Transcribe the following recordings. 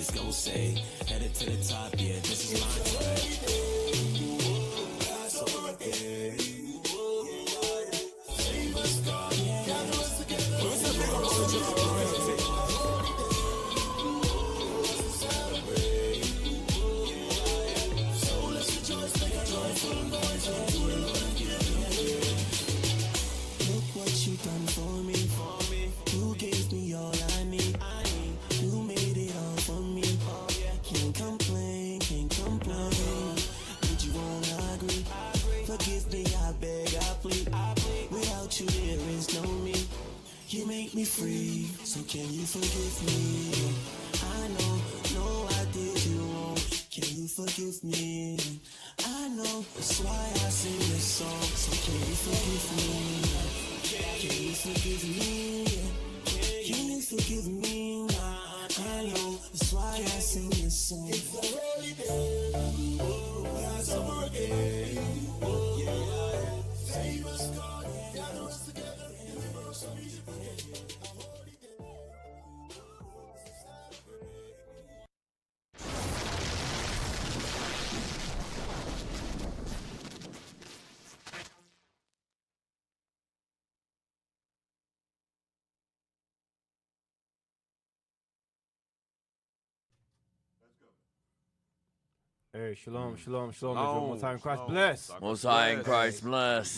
haters gon' say. Headed to the top, yeah, this is my track. That's okay. Save us, God. Gather us together. Where's the big old celebrate. So let's rejoice, make a joyful noise, and do it. Look what you done for me. You gave me all I need. You made it all for me. Can't complain. But you won't agree. Forgive me, I beg, I plead. Without you there is no me. You make me free, so can you forgive me? I know, no, I did you wrong. Can you forgive me? I know, that's why I sing this song. So can you forgive me? Can you forgive me? Can you forgive me? I know, that's why I sing this song. It's a holy day, that's a birthday. Yeah, save us, God, gather us together, and reverse some music. Hey, shalom. Most High in Christ bless. Most High in Christ bless.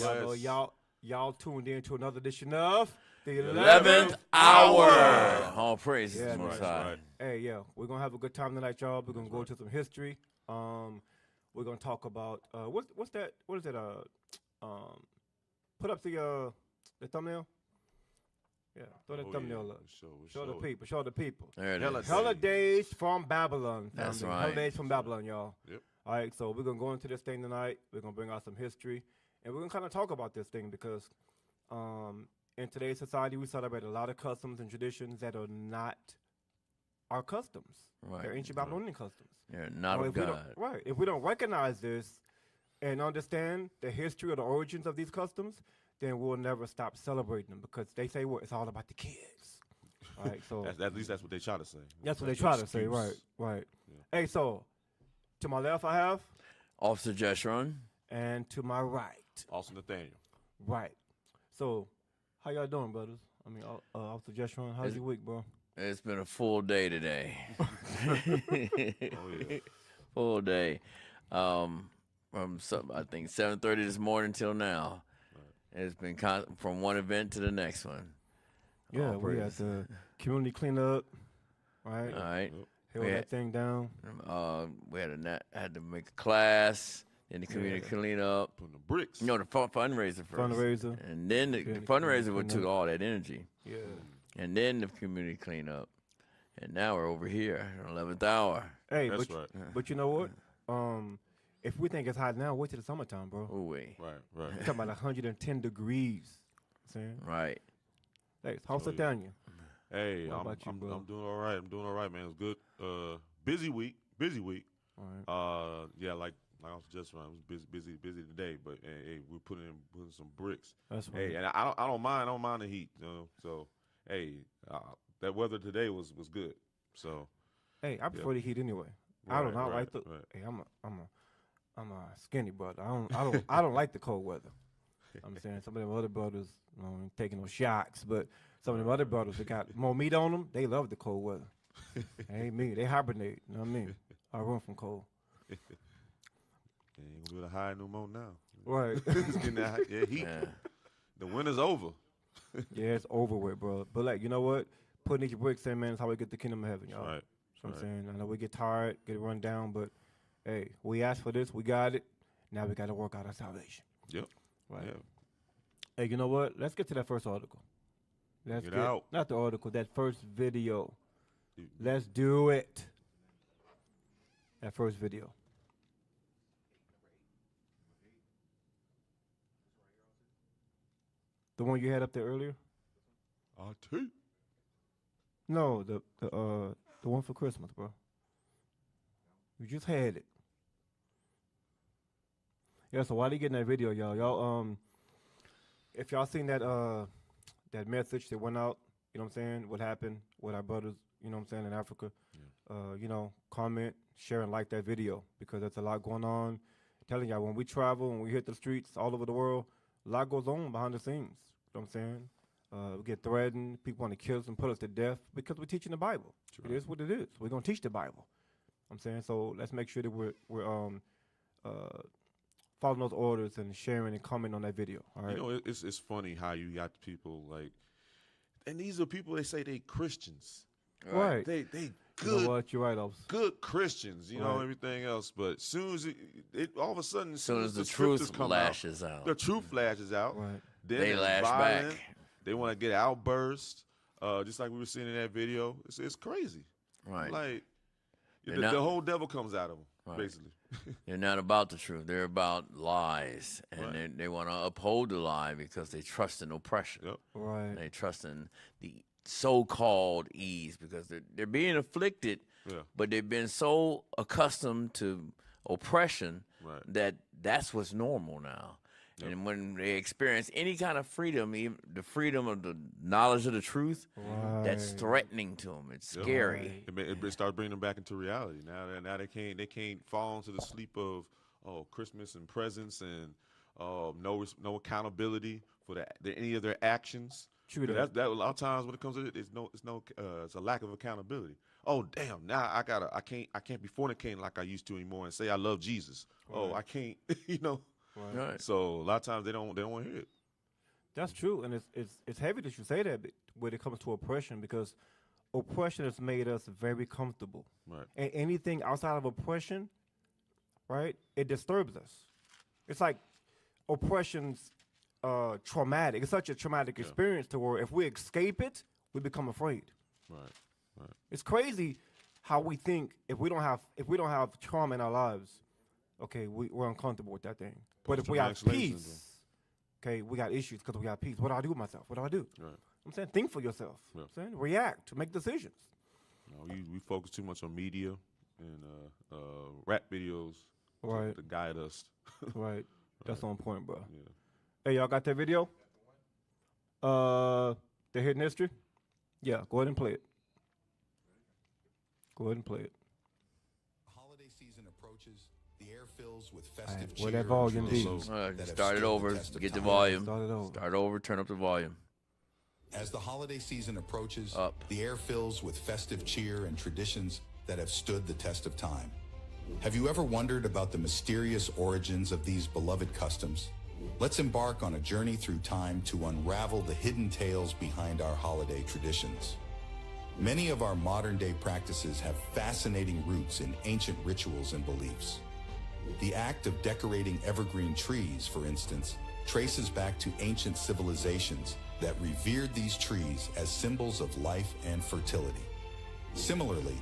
Y'all tuned in to another edition of the 11th hour. All praises to Most High. Right. Hey, yeah, we're gonna have a good time tonight, y'all. We're gonna go into some history. We're gonna talk about what's that? What is it? Put up the thumbnail. Yeah, throw the thumbnail up. Show the people. There it is. Holidays from Babylon. That's right. Holidays from Babylon, y'all. Yep. All right, so we're going to go into this thing tonight. We're going to bring out some history. And we're going to kind of talk about this thing because in today's society, we celebrate a lot of customs and traditions that are not our customs. Right. They're ancient Babylonian customs. They're not of God. Right. If we don't recognize this and understand the history or the origins of these customs, then we'll never stop celebrating them because they say it's all about the kids. Right, so at least that's what they try to say. That's what they try to say, right. Yeah. Hey, so to my left I have Officer Jeshurun. And to my right, Austin Nathaniel. Right. So how y'all doing, brothers? I mean, Officer Jeshurun, how's your week, bro? It's been a full day today. Full day. From I think 7:30 this morning till now. It's been from one event to the next one. Yeah, we had the community cleanup, right? All right. Held that thing down. We had to make a class, then the community cleanup. Putting the bricks. No, the fundraiser first. And then the fundraiser took all that energy. Yeah. And then the community cleanup. And now we're over here, 11th hour. Hey, but you know what? If we think it's hot now, wait till the summertime, bro. Ooh, wait. Right. We're talking about 110 degrees. Saying? Right. Thanks. How's it down you? Hey, I'm doing all right. I'm doing all right, man. It's good. Busy week. All right. Yeah, like I was just around. I was busy today. But hey, we're putting some bricks. That's right. Hey, and I don't mind the heat. You know? So hey, that weather today was good. So hey, I prefer the heat anyway. I don't like the. Hey, I'm a skinny brother. I don't like the cold weather. I'm saying some of them other brothers, ain't taking no shocks, but some of them other brothers that got more meat on them, they love the cold weather. Ain't me. They hibernate. You know what I mean? I run from cold. Ain't gonna be able to hide no more now. Right. It's getting that heat. Yeah. The winter's over. Yeah, it's over with, bro. But like, you know what? Putting these bricks in, man, is how we get the kingdom of heaven, y'all. Right. So I'm saying, I know we get tired, get run down, but hey, we asked for this, we got it. Now we got to work out our salvation. Yep. Right. Yeah. Hey, you know what? Let's get to that first article. Let's get out. Not the article, that first video. Let's do it. That first video. The one you had up there earlier? RT. No, the one for Christmas, bro. You just had it. Yeah, so while they getting that video, y'all, if y'all seen that that message that went out, you know what I'm saying, what happened with our brothers, you know what I'm saying, in Africa, comment, share, and like that video because there's a lot going on. I'm telling y'all, when we travel and we hit the streets all over the world, a lot goes on behind the scenes. You know what I'm saying? We get threatened. People want to kill us and put us to death because we're teaching the Bible. It is what it is. We're going to teach the Bible. I'm saying, so let's make sure that we're following those orders and sharing and commenting on that video. All right. It's funny how you got people like, and these are people they say they Christians, right? They good. You know what? You're right, good Christians. Everything else, but as soon as it all of a sudden, as soon as the truth flashes out, the truth flashes out. Right. Then they lash violent. back. They want to get outburst, just like we were seeing in that video. It's crazy. Right. Like the whole devil comes out of them, basically. They're not about the truth. They're about lies, and they want to uphold the lie because they trust in oppression. Yep. Right. They trust in the so-called ease because they're being afflicted, but they've been so accustomed to oppression that that's what's normal now. Yep. And when they experience any kind of freedom, even the freedom of the knowledge of the truth, that's threatening to them. It's scary. It starts bringing them back into reality. Now they can't fall into the sleep of Christmas and presents and no accountability for any of their actions. True that a lot of times when it comes to it, it's a lack of accountability. Oh damn! Now I can't be fornicating like I used to anymore and say I love Jesus. Right. Oh, I can't. Right. So a lot of times they don't want to hear it. That's true, and it's heavy that you say that when it comes to oppression because oppression has made us very comfortable. Right. And anything outside of oppression, right, it disturbs us. It's like oppression's traumatic. It's such a traumatic experience to where if we escape it, we become afraid. Right. It's crazy how we think if we don't have trauma in our lives, okay, we're uncomfortable with that thing. But if we have peace, okay, we got issues because we got peace. What do I do with myself? What do I do? Right. I'm saying think for yourself. Yeah. I'm saying react, make decisions. We focus too much on media and rap videos to guide us. Right. That's on point, bro. Yeah. Hey, y'all got that video? The hidden history? Yeah, go ahead and play it. Go ahead and play it. Holiday season approaches. The air fills with festive cheer. Where that volume be? Start it over. Get the volume. Start over. Turn up the volume. As the holiday season approaches, the air fills with festive cheer and traditions that have stood the test of time. Have you ever wondered about the mysterious origins of these beloved customs? Let's embark on a journey through time to unravel the hidden tales behind our holiday traditions. Many of our modern-day practices have fascinating roots in ancient rituals and beliefs. The act of decorating evergreen trees, for instance, traces back to ancient civilizations that revered these trees as symbols of life and fertility. Similarly,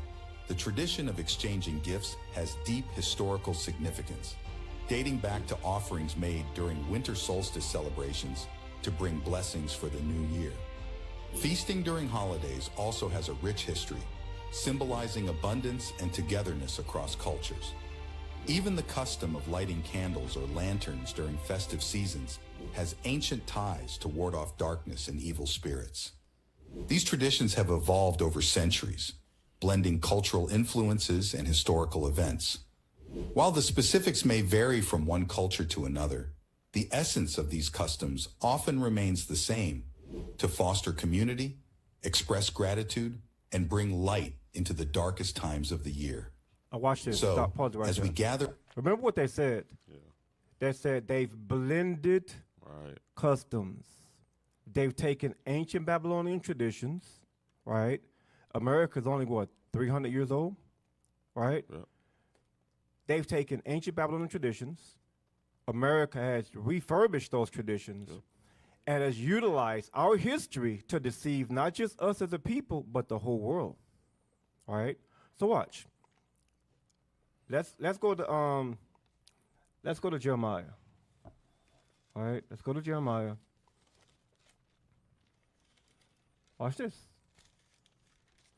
the tradition of exchanging gifts has deep historical significance, dating back to offerings made during winter solstice celebrations to bring blessings for the new year. Feasting during holidays also has a rich history, symbolizing abundance and togetherness across cultures. Even the custom of lighting candles or lanterns during festive seasons has ancient ties to ward off darkness and evil spirits. These traditions have evolved over centuries, blending cultural influences and historical events. While the specifics may vary from one culture to another, the essence of these customs often remains the same: to foster community, express gratitude, and bring light into the darkest times of the year. I watched this. So, Stop, pause it right as there. we gather... Remember what they said? Yeah. They said they've blended customs. They've taken ancient Babylonian traditions, right? America's only, 300 years old, right? Yeah. They've taken ancient Babylonian traditions. America has refurbished those traditions and has utilized our history to deceive not just us as a people, but the whole world. All right? So watch. Let's go to Jeremiah. All right, let's go to Jeremiah. Watch this.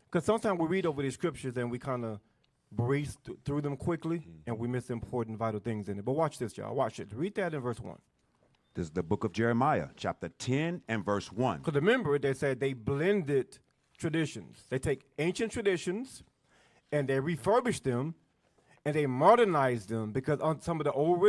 Because sometimes we read over these scriptures and we kind of breeze through them quickly and we miss important, vital things in it. But watch this, y'all. Watch it. Read that in verse 1. This is the book of Jeremiah, chapter 10 and verse 1. Because remember, they said they blended traditions. They take ancient traditions and they refurbished them, and they modernized them, because on some of the old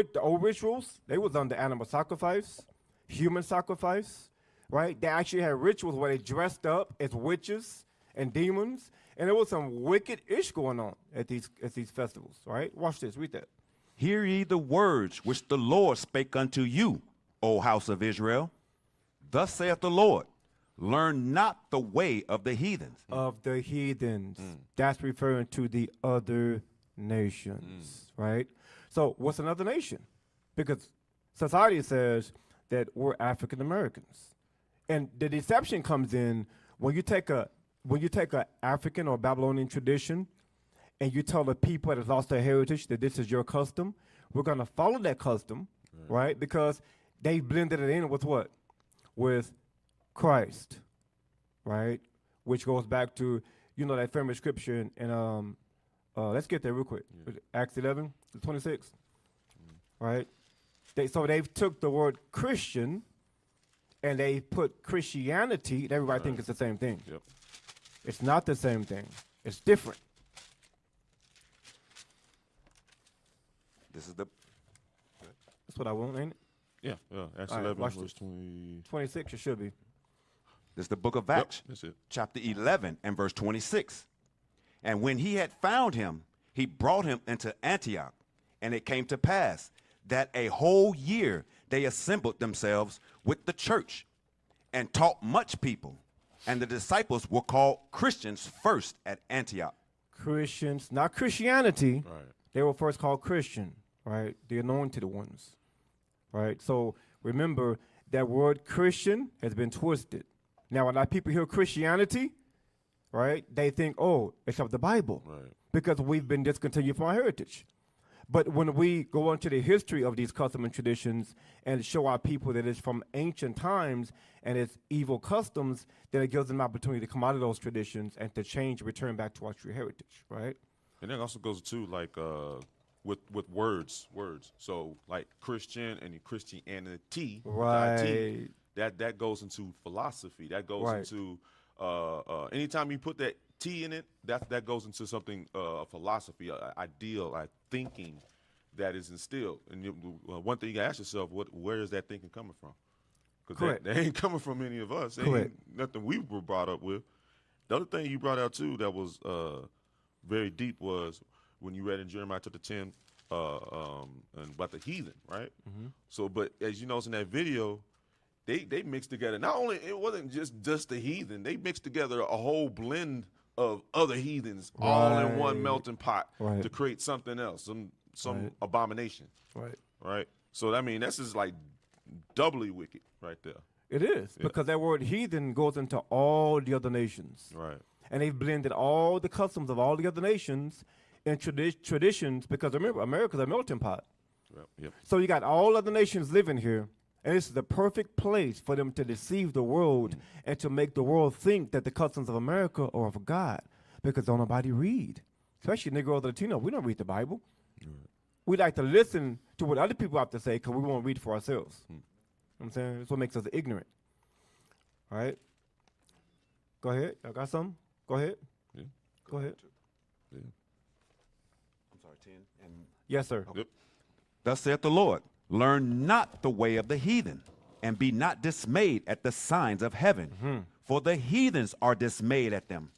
rituals, they was under animal sacrifice, human sacrifice, right? They actually had rituals where they dressed up as witches and demons, and there was some wicked ish going on at these festivals, right? Watch this, read that. Hear ye the words which the Lord spake unto you, O house of Israel. Thus saith the Lord, learn not the way of the heathens. Of the heathens. That's referring to the other nations, right? So what's another nation? Because society says that we're African Americans. And the deception comes in when you take a African or Babylonian tradition and you tell the people that have lost their heritage that this is your custom, we're going to follow that custom, right? Because they blended it in with what? With Christ, right? Which goes back to, that famous scripture in let's get there real quick. Acts 11:26, right? They've took the word Christian and they put Christianity, and everybody thinks it's the same thing. Yep. It's not the same thing. It's different. This is the... That's what I want, ain't it? Yeah. Acts All right, 11, watch verse this. 20. 26, it should be. This is the book of Acts, That's it. chapter 11 and verse 26. And when he had found him, he brought him into Antioch. And it came to pass that a whole year they assembled themselves with the church and taught much people. And the disciples were called Christians first at Antioch. Christians, not Christianity. Right. They were first called Christian, right? The anointed ones, right? So remember, that word Christian has been twisted. Now, when a lot of people hear Christianity, right, they think, oh, it's of the Bible, Right. because we've been discontinued from our heritage. But when we go into the history of these customs and traditions and show our people that it's from ancient times and it's evil customs, then it gives them an opportunity to come out of those traditions and to change, return back to our true heritage, right? And then also goes to like with words. So like Christian and Christianity, Right. that goes into philosophy. That goes Right. into anytime you put that T in it, that goes into something a philosophy, a ideal, a thinking that is instilled. And one thing you gotta ask yourself, where is that thinking coming from? Because that ain't coming from any of us. It ain't nothing we were brought up with. The other thing you brought out too that was very deep was when you read in Jeremiah chapter 10 and about the heathen, right? Mm-hmm. So, but as you notice in that video, they mixed together. Not only it wasn't just the heathen, they mixed together a whole blend of other heathens all in one melting pot to create something else, some abomination. Right. So I mean, that's just like doubly wicked right there. It is, because that word heathen goes into all the other nations. Right. And they've blended all the customs of all the other nations and traditions, because remember, America's a melting pot. Yep. So you got all other nations living here, and this is the perfect place for them to deceive the world and to make the world think that the customs of America are of God, because don't nobody read. Especially Negro or Latino, we don't read the Bible. We like to listen to what other people have to say because we won't read for ourselves. You know what I'm saying? That's what makes us ignorant. All right? Go ahead. Y'all got something? Go ahead. Yeah. Go ahead. Yeah. I'm sorry, 10. And Yes, sir. Yep. thus saith the Lord, learn not the way of the heathen, and be not dismayed at the signs of heaven. For the heathens are dismayed at them.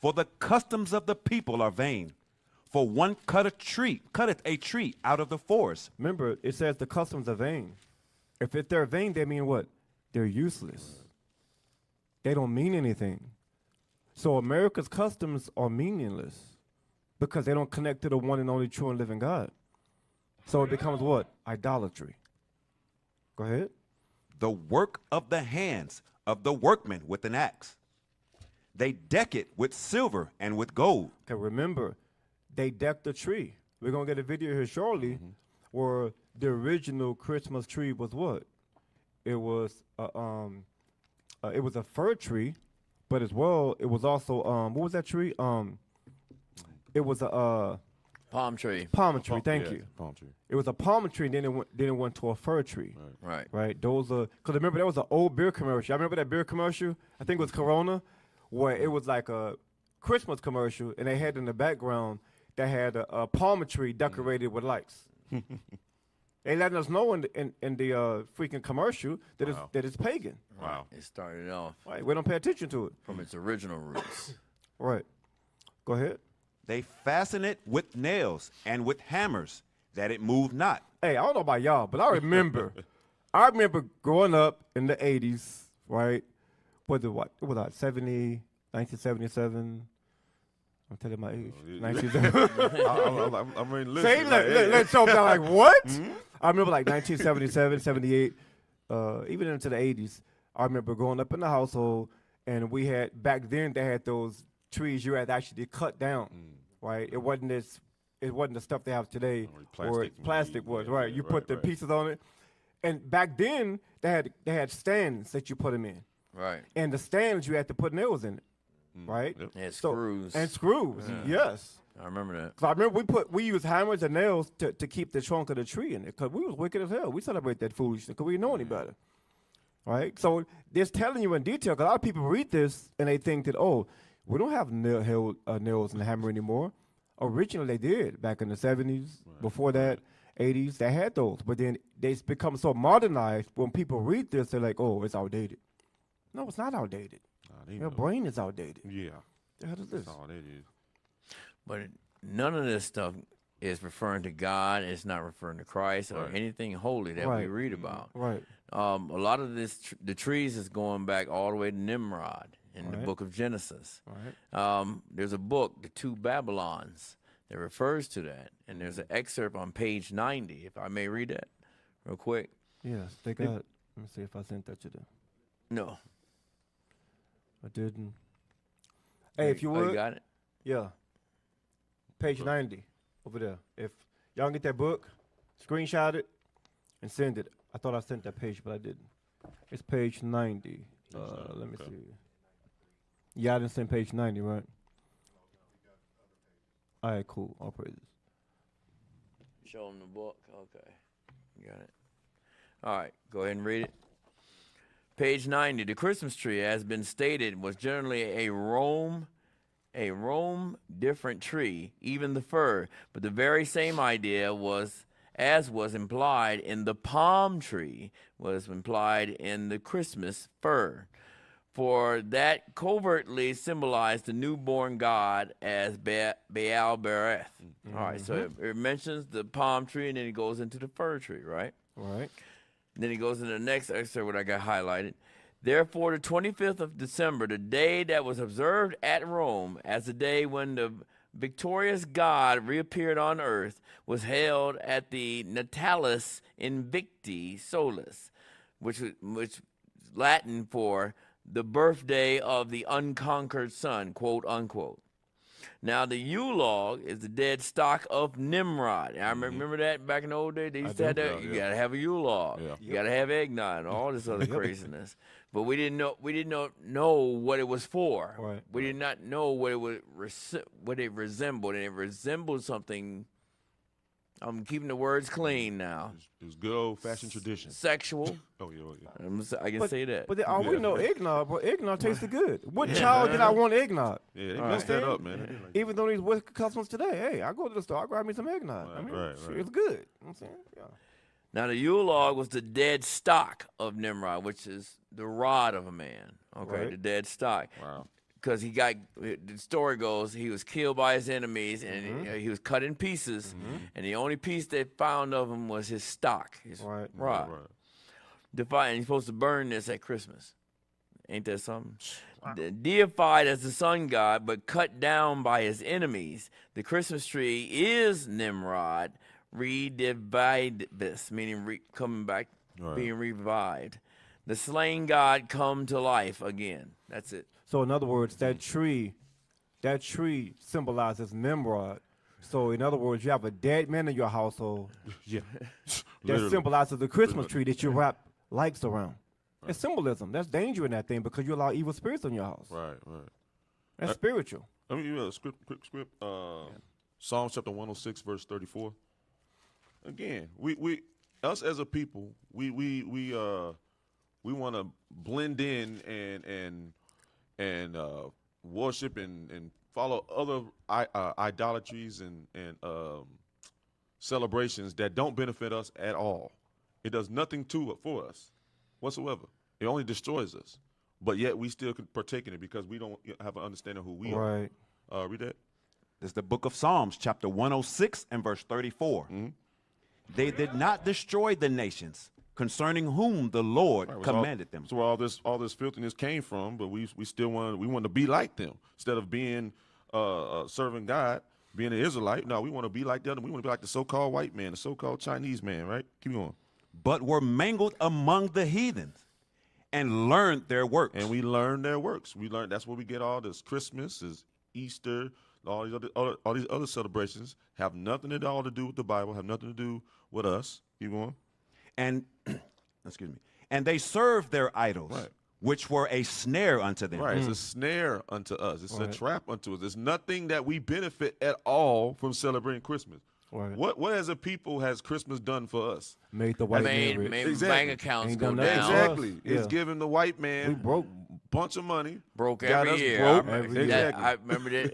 For the customs of the people are vain. For one cutteth a tree out of the forest. Remember, it says the customs are vain. If they're vain, they mean what? They're useless. They don't mean anything. So America's customs are meaningless because they don't connect to the one and only true and living God. So it becomes what? Idolatry. Go ahead. The work of the hands of the workman with an axe. They deck it with silver and with gold. Okay, remember, they decked the tree. We're going to get a video here shortly where the original Christmas tree was what? It was a fir tree, but as well, it was also, what was that tree? It was a Palm tree. palm tree, thank you. Palm tree. It was a palm tree, and then it went to a fir tree. Right. Those are, because remember, there was an old beer commercial. I remember that beer commercial, I think it was Corona, where it was like a Christmas commercial, and they had in the background they had a palm tree decorated with lights. They letting us know in the freaking commercial that it's pagan. Wow. It started off Right, we don't pay attention to it. from its original roots. Right. Go ahead. They fasten it with nails and with hammers, that it move not. Hey, I don't know about y'all, but I remember growing up in the 80s, right? What was that, 1977? I'm telling my age. 1977. I'm ready to Say, listen. let's show them like, what? I remember like 1977, 78, even into the 80s. I remember growing up in the household, and we had, back then, they had those trees you had to actually cut down, right? It wasn't the stuff they have today, or plastic was, right? You put the pieces on it. And back then, they had stands that you put them in. Right. And the stands, you had to put nails in it, right? Yep. And screws. And screws, yes. I remember that. So I remember we used hammers and nails to keep the trunk of the tree in it, because we was wicked as hell. We celebrate that foolishness because we didn't know any better, right? So this telling you in detail, because a lot of people read this and they think that, oh, we don't have nails and hammer anymore. Originally, they did back in the 70s. Before that, 80s, they had those. But then they become so modernized. When people read this, they're like, oh, it's outdated. No, it's not outdated. Your brain is outdated. Yeah. The hell is this? That's all that is. But none of this stuff is referring to God. It's not referring to Christ or Right. anything holy that we read about. Right. A lot of this, the trees is going back all the way to Nimrod in the book of Genesis. Right. There's a book, The Two Babylons, that refers to that. And there's an excerpt on page 90, if I may read that real quick. Yes, they got. Let me see if I sent that to them. No. I didn't. Hey, if you would. You got it? Yeah. Page 90 over there. If y'all get that book, screenshot it, and send it. I thought I sent that page, but I didn't. It's page 90. Let me see. Yeah, I didn't send page 90, right? All right, cool. All praises. Show them the book. Okay. Got it. All right. Go ahead and read it. Page 90. The Christmas tree, as been stated, was generally a Rome different tree, even the fir. But the very same idea was implied in the palm tree, was implied in the Christmas fir. For that covertly symbolized the newborn God as Baal-bereth. All right, so it mentions the palm tree, and then it goes into the fir tree, right? Right. And then he goes into the next excerpt, what I got highlighted. Therefore, the 25th of December, the day that was observed at Rome as the day when the victorious God reappeared on earth, was held at the Natalis Invicti Solis, which Latin for the birthday of the unconquered son, quote unquote. Now, the Yule-log is the dead stock of Nimrod. And I remember that back in the old days. They used to have that. You got to have a Yule-log. Yeah. You got to have eggnog and all this other craziness. But we didn't know what it was for. Right. We did not know what it resembled, and it resembled something. I'm keeping the words clean now. It was good old-fashioned tradition. Sexual. Oh, yeah. I can say that. But we know eggnog, but eggnog tasted good. What child did I want eggnog? Yeah, they messed that up, man. Even though these West customers today, hey, I go to the store, I grab me some eggnog. Right. It's good. You know what I'm saying? Yeah. Now, the Yule-log was the dead stock of Nimrod, which is the rod of a man. Okay, Right. the dead stock. Wow. Because the story goes, he was killed by his enemies, and he was cut in pieces, and the only piece they found of him was his stock, his rod. Right. And he's supposed to burn this at Christmas. Ain't that something? Deified as the sun god, but cut down by his enemies, the Christmas tree is Nimrod, redivivus, meaning coming back, being revived. The slain god come to life again. That's it. So in other words, that tree symbolizes Nimrod. So in other words, you have a dead man in your household Yeah. that symbolizes the Christmas tree that you wrap lights around. It's symbolism. That's danger in that thing because you allow evil spirits in your house. Right. That's spiritual. Let me quick script. Psalms chapter 106, verse 34. Again, we us as a people, we want to blend in and worship and follow other idolatries and celebrations that don't benefit us at all. It does nothing for us whatsoever. It only destroys us. But yet we still can partake in it because we don't have an understanding of who we are. Read that. This is the book of Psalms, chapter 106 and verse 34. Mm-hmm. They did not destroy the nations concerning whom the Lord commanded them. That's where all this filthiness came from. But we still want to be like them instead of being serving God, being an Israelite. No, we want to be like them. We want to be like the so-called white man, the so-called Chinese man. Right? Keep going. But were mangled among the heathens, and learned their works. And we learned their works. We learned that's where we get all this Christmas, is Easter, all these other celebrations have nothing at all to do with the Bible, have nothing to do with us. Keep going. And excuse me. And they served their idols, right, which were a snare unto them. Right. It's a snare unto us. It's a trap unto us. There's nothing that we benefit at all from celebrating Christmas. Right. What as a people has Christmas done for us? Made the white man rich. Made exactly. Bank accounts go down. Exactly. Yeah. It's giving the white man we broke bunch of money. Broke every year. I remember that.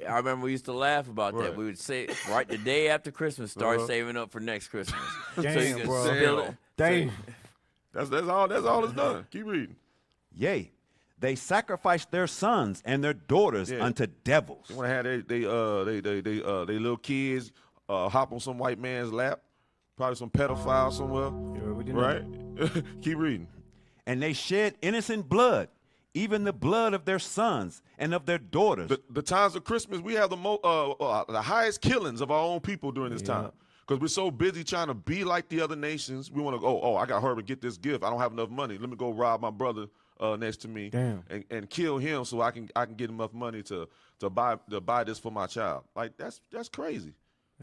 I remember we used to laugh about that. We would say right the day after Christmas, start saving up for next Christmas. Damn, so you can bro. spill it. Damn. That's all it's done. Keep reading. Yea, they sacrificed their sons and their daughters unto devils. They want to have they little kids hop on some white man's lap, probably some pedophile somewhere. Right? Keep reading. And they shed innocent blood, even the blood of their sons and of their daughters. The times of Christmas, we have the highest killings of our own people during this time. Because we're so busy trying to be like the other nations. We want to go, I got to hurry to get this gift. I don't have enough money. Let me go rob my brother next to me and kill him so I can get enough money to buy this for my child. Like, that's crazy.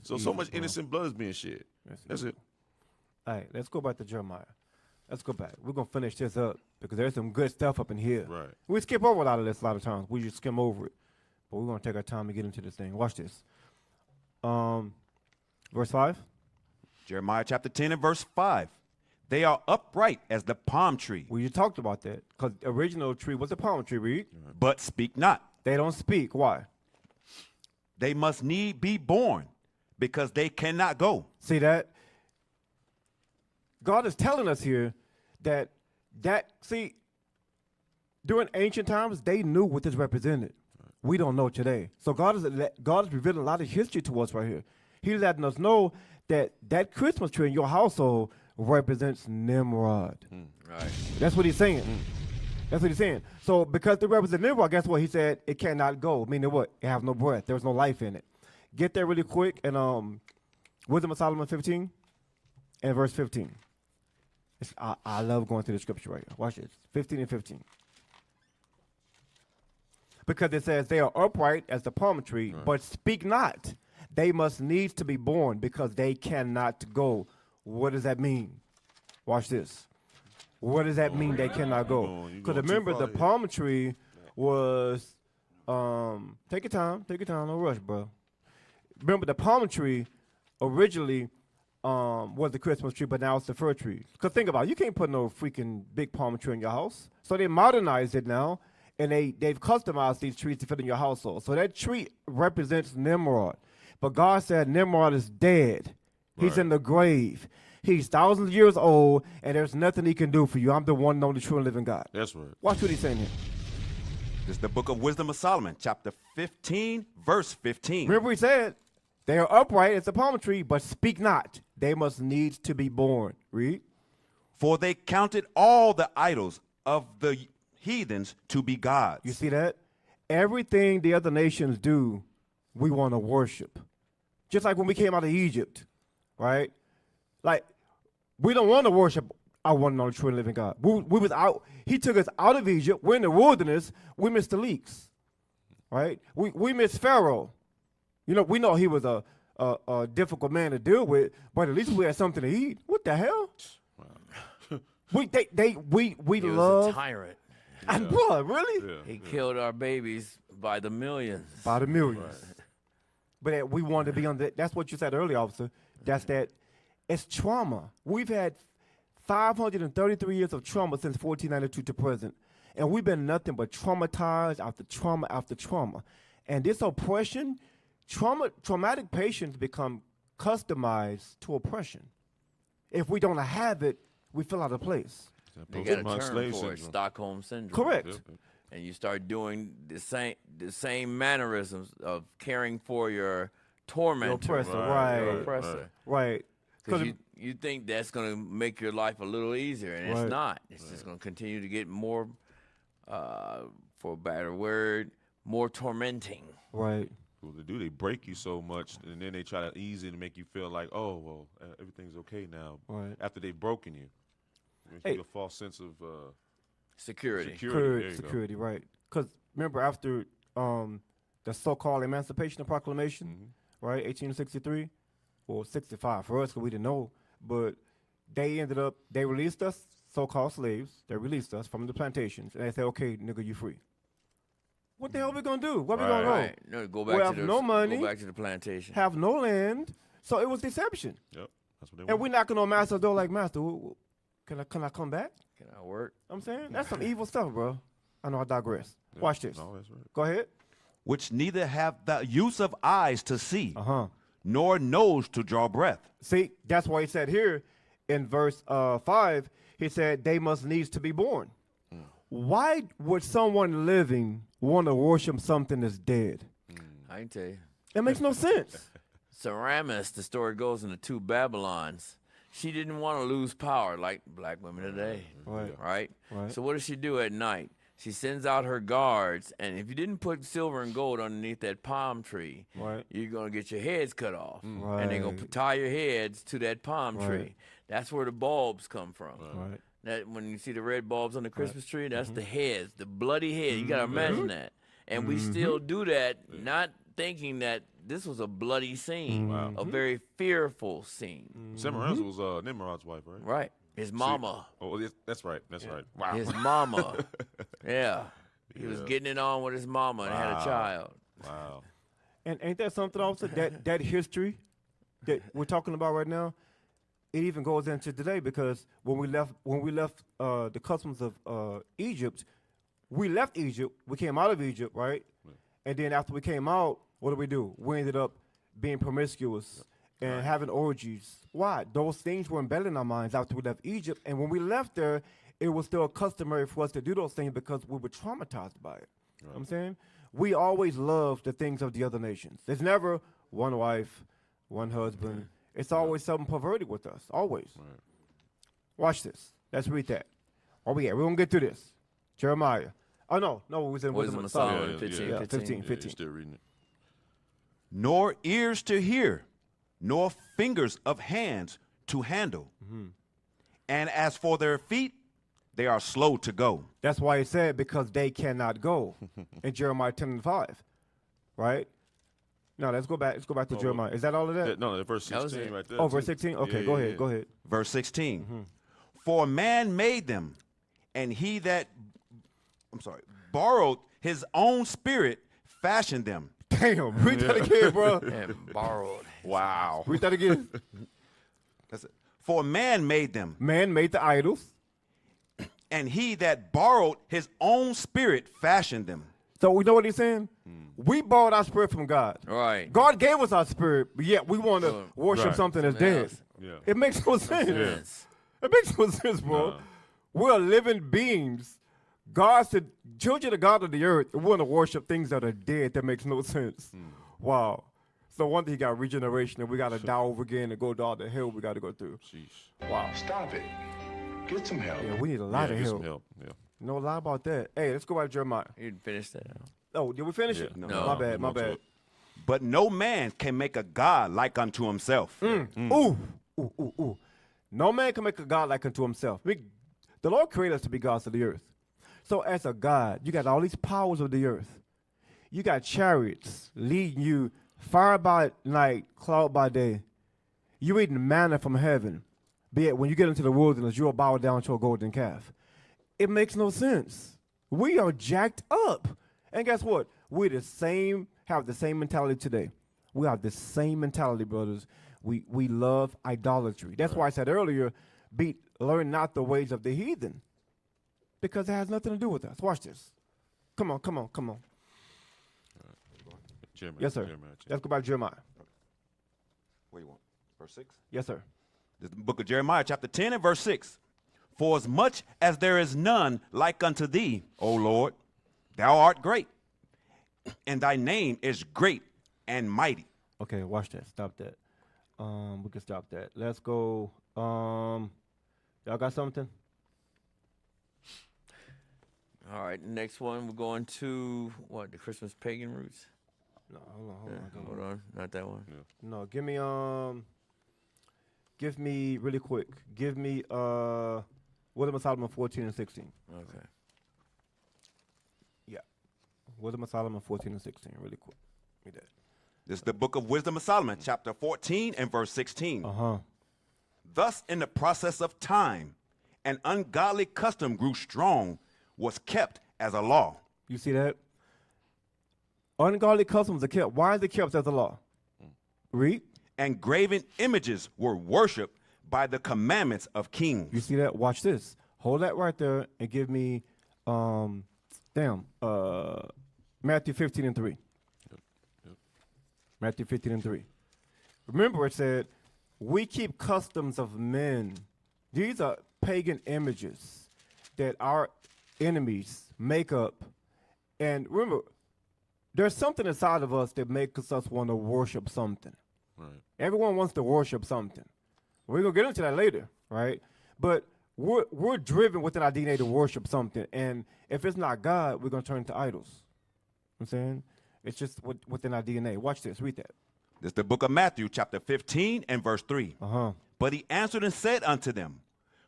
So much innocent blood is being shed. That's it. All right, let's go back to Jeremiah. Let's go back. We're going to finish this up because there's some good stuff up in here. Right. We skip over a lot of this a lot of times. We just skim over it. But we're going to take our time to get into this thing. Watch this. Verse 5. Jeremiah chapter 10 and verse 5. They are upright as the palm tree. We just talked about that because the original tree was a palm tree, read. But speak not. They don't speak. Why? They must need be born because they cannot go. See that? God is telling us here that during ancient times, they knew what this represented. We don't know today. So God is revealing a lot of history to us right here. He's letting us know that Christmas tree in your household represents Nimrod. Right. That's what he's saying. That's what he's saying. So because they represent Nimrod, guess what? He said it cannot go. Meaning what? It have no breath. There's no life in it. Get there really quick and Wisdom of Solomon 15 and verse 15. I love going through the scripture right here. Watch this. 15 and 15. Because it says they are upright as the palm tree, but speak not. They must needs to be born because they cannot go. What does that mean? Watch this. What does that mean they cannot go? Because remember, the palm tree was, take your time, no rush, bro. Remember, the palm tree originally was the Christmas tree, but now it's the fir tree. Because think about it, you can't put no freaking big palm tree in your house. So they modernized it now, and they've customized these trees to fit in your household. So that tree represents Nimrod. But God said Nimrod is dead. He's in the grave. He's thousands of years old, and there's nothing he can do for you. I'm the one and only true and living God. That's right. Watch what he's saying here. This is the book of Wisdom of Solomon, chapter 15, verse 15. Remember he said, they are upright as a palm tree, but speak not. They must needs to be born. Read. For they counted all the idols of the heathens to be gods. You see that? Everything the other nations do, we want to worship. Just like when we came out of Egypt, right? Like, we don't want to worship our one and only true and living God. We was out. He took us out of Egypt. We're in the wilderness. We missed the leaks, right? We missed Pharaoh. You know, we know he was a difficult man to deal with, but at least we had something to eat. What the hell? we was a tyrant. And bro, really? Yeah. He killed our babies by the millions. By the millions. Right. But we wanted to be on that. That's what you said earlier, officer. That's that. It's trauma. We've had 533 years of trauma since 1492 to present. And we've been nothing but traumatized after trauma after trauma. And this oppression, traumatic patients become customized to oppression. If we don't have it, we feel out of place. They got a term for it, Stockholm syndrome. Correct. Yep. And you start doing the same mannerisms of caring for your tormentor, Your oppressor, right. Your oppressor. Right. Because you think that's going to make your life a little easier, and Right. it's not. It's just going to continue to get more, for a better word, more tormenting. Right. Well, they do. They break you so much, and then they try to ease it and make you feel like, oh, well, everything's okay now. Right. After they've broken you. It gives you a false sense of Security. Security, right. Because remember, after the so-called Emancipation Proclamation, right, 1863, or 65 for us, because we didn't know, but they released us, so-called slaves, they released us from the plantations, and they said, okay, nigga, you free. What the hell we gonna do? Where we gonna go? Right. No, go back We to have the no money, Go back to the plantation. have no land, so it was deception. Yep, that's what they And want. we knocking on master's door like, master, can I come back? Can I work? I'm saying that's some evil stuff, bro. I know I digress. Watch this. No, that's right. Go ahead. which neither have the use of eyes to see, nor nose to draw breath. See, that's why he said here in verse 5, he said they must needs to be born. Why would someone living want to worship something that's dead? I can tell you. It makes no sense. Semiramis, the story goes in the two Babylons. She didn't want to lose power like black women today. Right. So what does she do at night? She sends out her guards, and if you didn't put silver and gold underneath that palm tree, you're going to get your heads cut off. And they're going to tie your heads to that palm tree. That's where the bulbs come from. That when you see the red bulbs on the Christmas tree, that's the heads, the bloody head. You got to imagine that. And we still do that, not thinking that this was a bloody scene, a very fearful scene. Semiramis was Nimrod's wife, right? Right. His mama. That's right. That's right. Wow. His mama. He was getting it on with his mama and had a child. Wow. And ain't that something also, that history that we're talking about right now, it even goes into today, because when we left the customs of Egypt, we left Egypt, we came out of Egypt, right? And then after we came out, what do? We ended up being promiscuous and having orgies. Why? Those things were embedded in our minds after we left Egypt. And when we left there, it was still customary for us to do those things because we were traumatized by it. You know what I'm saying? We always loved the things of the other nations. There's never one wife, one husband. It's always something perverted with us, always. Watch this. Let's read that. Where we at? We're going to get to this. Jeremiah. Oh, no, it was in Wisdom of Solomon, 15. You're still reading it. Nor ears to hear, nor fingers of hands to handle. And as for their feet, they are slow to go. That's why he said, because they cannot go in Jeremiah 10:5, right? No, let's go back to Jeremiah. Is that all of that? No, verse 16 right there. Oh, verse 16? Okay, go ahead. Verse 16. For man made them, and he that, borrowed his own spirit fashioned them. Damn, read that again, bro. And borrowed. Wow. Read that again. That's it. For man made them, Man made the idols. and he that borrowed his own spirit fashioned them. So we know what he's saying? We borrowed our spirit from God. Right. God gave us our spirit, but yet we want to worship something that's dead. Yeah. It makes no sense. It makes no sense, bro. We're living beings. God said, children of God of the earth, we want to worship things that are dead. That makes no sense. Wow. So one day he got regeneration, and we got to die over again and go to all the hell we got to go through. Wow. Stop it. Get some help. Yeah, we need a lot of get help. some help. Yeah. No lie about that. Hey, let's go back to Jeremiah. You didn't finish that. Oh, did we finish it? No. My bad. But no man can make a God like unto himself. Ooh. No man can make a God like unto himself. The Lord created us to be gods of the earth. So as a God, you got all these powers of the earth. You got chariots leading you, fire by night, cloud by day. You eating manna from heaven. But yet when you get into the wilderness, you'll bow down to a golden calf. It makes no sense. We are jacked up. And guess what? We have the same mentality today. We have the same mentality, brothers. We love idolatry. That's why I said earlier, learn not the ways of the heathen. Because it has nothing to do with us. Watch this. Come on. Jeremiah. Yes, sir. Jeremiah. Let's go back to Jeremiah. What do you want? Verse 6? Yes, sir. The book of Jeremiah, chapter 10 and verse 6. For as much as there is none like unto thee, O Lord, thou art great, and thy name is great and mighty. Okay, watch that. Stop that. We can stop that. Let's go. Y'all got something? All right, next one, we're going to, what, the Christmas pagan roots? No, hold on. Not that one. Yeah. No, give me really quick. Give me Wisdom of Solomon 14 and 16. Okay. Yeah. Wisdom of Solomon 14 and 16, really quick. Read that. This is the book of Wisdom of Solomon, chapter 14 and verse 16. Thus, in the process of time, an ungodly custom grew strong, was kept as a law. You see that? Ungodly customs are kept. Why is it kept as a law? Read. And graven images were worshipped by the commandments of kings. You see that? Watch this. Hold that right there and give me, Matthew 15 and 3. Matthew 15 and 3. Remember it said, we keep customs of men. These are pagan images that our enemies make up. And remember, there's something inside of us that makes us want to worship something. Right. Everyone wants to worship something. We're going to get into that later, right? But we're driven within our DNA to worship something. And if it's not God, we're going to turn to idols. You know what I'm saying? It's just within our DNA. Watch this. Read that. This is the book of Matthew, chapter 15 and verse 3. But he answered and said unto them,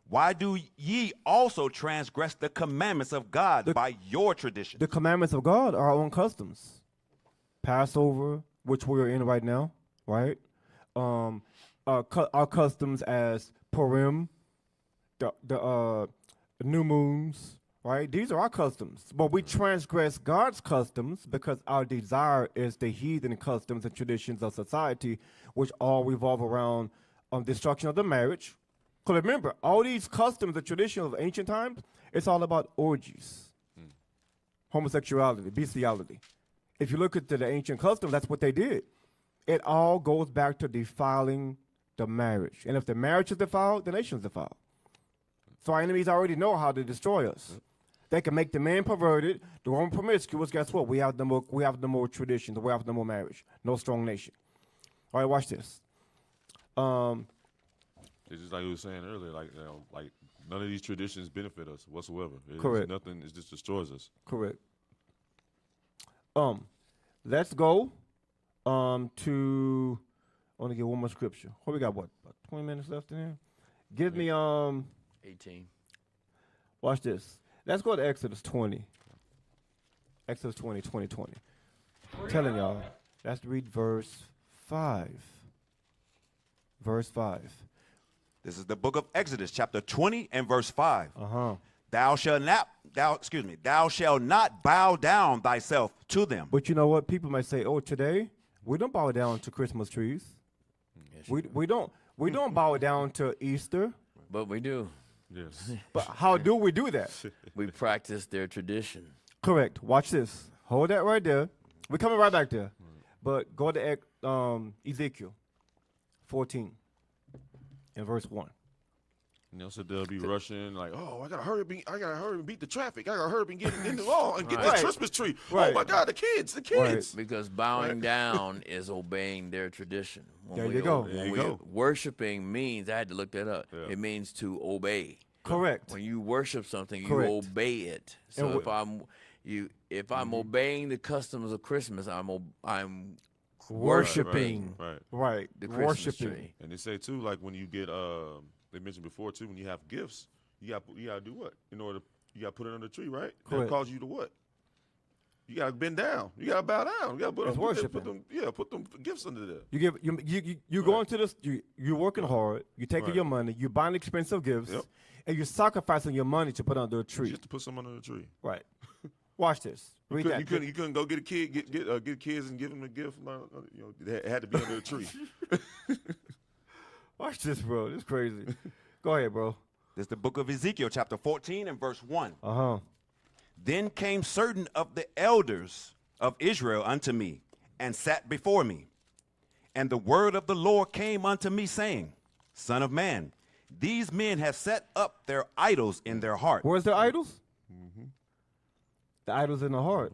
why do ye also transgress the commandments of God by your tradition? The commandments of God are our own customs. Passover, which we are in right now, right? Our customs as Purim, the new moons, right? These are our customs. But we transgress God's customs because our desire is the heathen customs and traditions of society, which all revolve around destruction of the marriage. Because remember, all these customs and traditions of ancient times, it's all about orgies, homosexuality, bestiality. If you look at the ancient customs, that's what they did. It all goes back to defiling the marriage. And if the marriage is defiled, the nation is defiled. So our enemies already know how to destroy us. They can make the man perverted, the woman promiscuous. Guess what? We have no more traditions. We have no more marriage. No strong nation. All right, watch this. It's just like we were saying earlier, like none of these traditions benefit us whatsoever. Correct. Nothing. It just destroys us. Correct. Let's go to. I want to get one more scripture. What we got? What? About 20 minutes left in here. Give me 18. Watch this. Let's go to Exodus 20. Exodus 20, 20. I'm telling y'all. Let's read verse 5. Verse 5. This is the book of Exodus, chapter 20 and verse 5. Thou shalt not bow down thyself to them. But you know what? People might say, "Oh, today we don't bow down to Christmas trees. Yes, we don't bow down to Easter." But we do. Yes. But how do we do that? We practice their tradition. Correct. Watch this. Hold that right there. We're coming right back there. But go to Ezekiel 14 and verse 1. So they'll be rushing like, oh, I gotta hurry and beat the traffic. I gotta hurry and get in the and get Right. this Christmas tree. Right. Oh my God, the kids. Because bowing down is obeying their tradition. There you go. Worshiping means, I had to look that up. Yeah. It means to obey. Correct. When you worship something, Correct. you obey it. So if I'm obeying the customs of Christmas, I'm worshiping Right. the Christmas Worshiping. tree. And they say too, like when you get they mentioned before too, when you have gifts, you gotta do what? In order, you gotta put it under the tree, right? Correct. That calls you to what? You gotta bend down. You gotta bow down. You gotta put them gifts under there. You go into this. You're working hard. You're taking your money. You're buying expensive gifts, and you're sacrificing your money to put under a tree. Just to put some under the tree. Right. Watch this. Read that. You couldn't go get a kid, get kids and give them a gift. It had to be under the tree. Watch this, bro. This is crazy. Go ahead, bro. This is the book of Ezekiel, chapter 14 and verse 1. Uh-huh. Then came certain of the elders of Israel unto me, and sat before me. And the word of the Lord came unto me, saying, Son of man, these men have set up their idols in their heart. Where's the idols? The idols in the heart.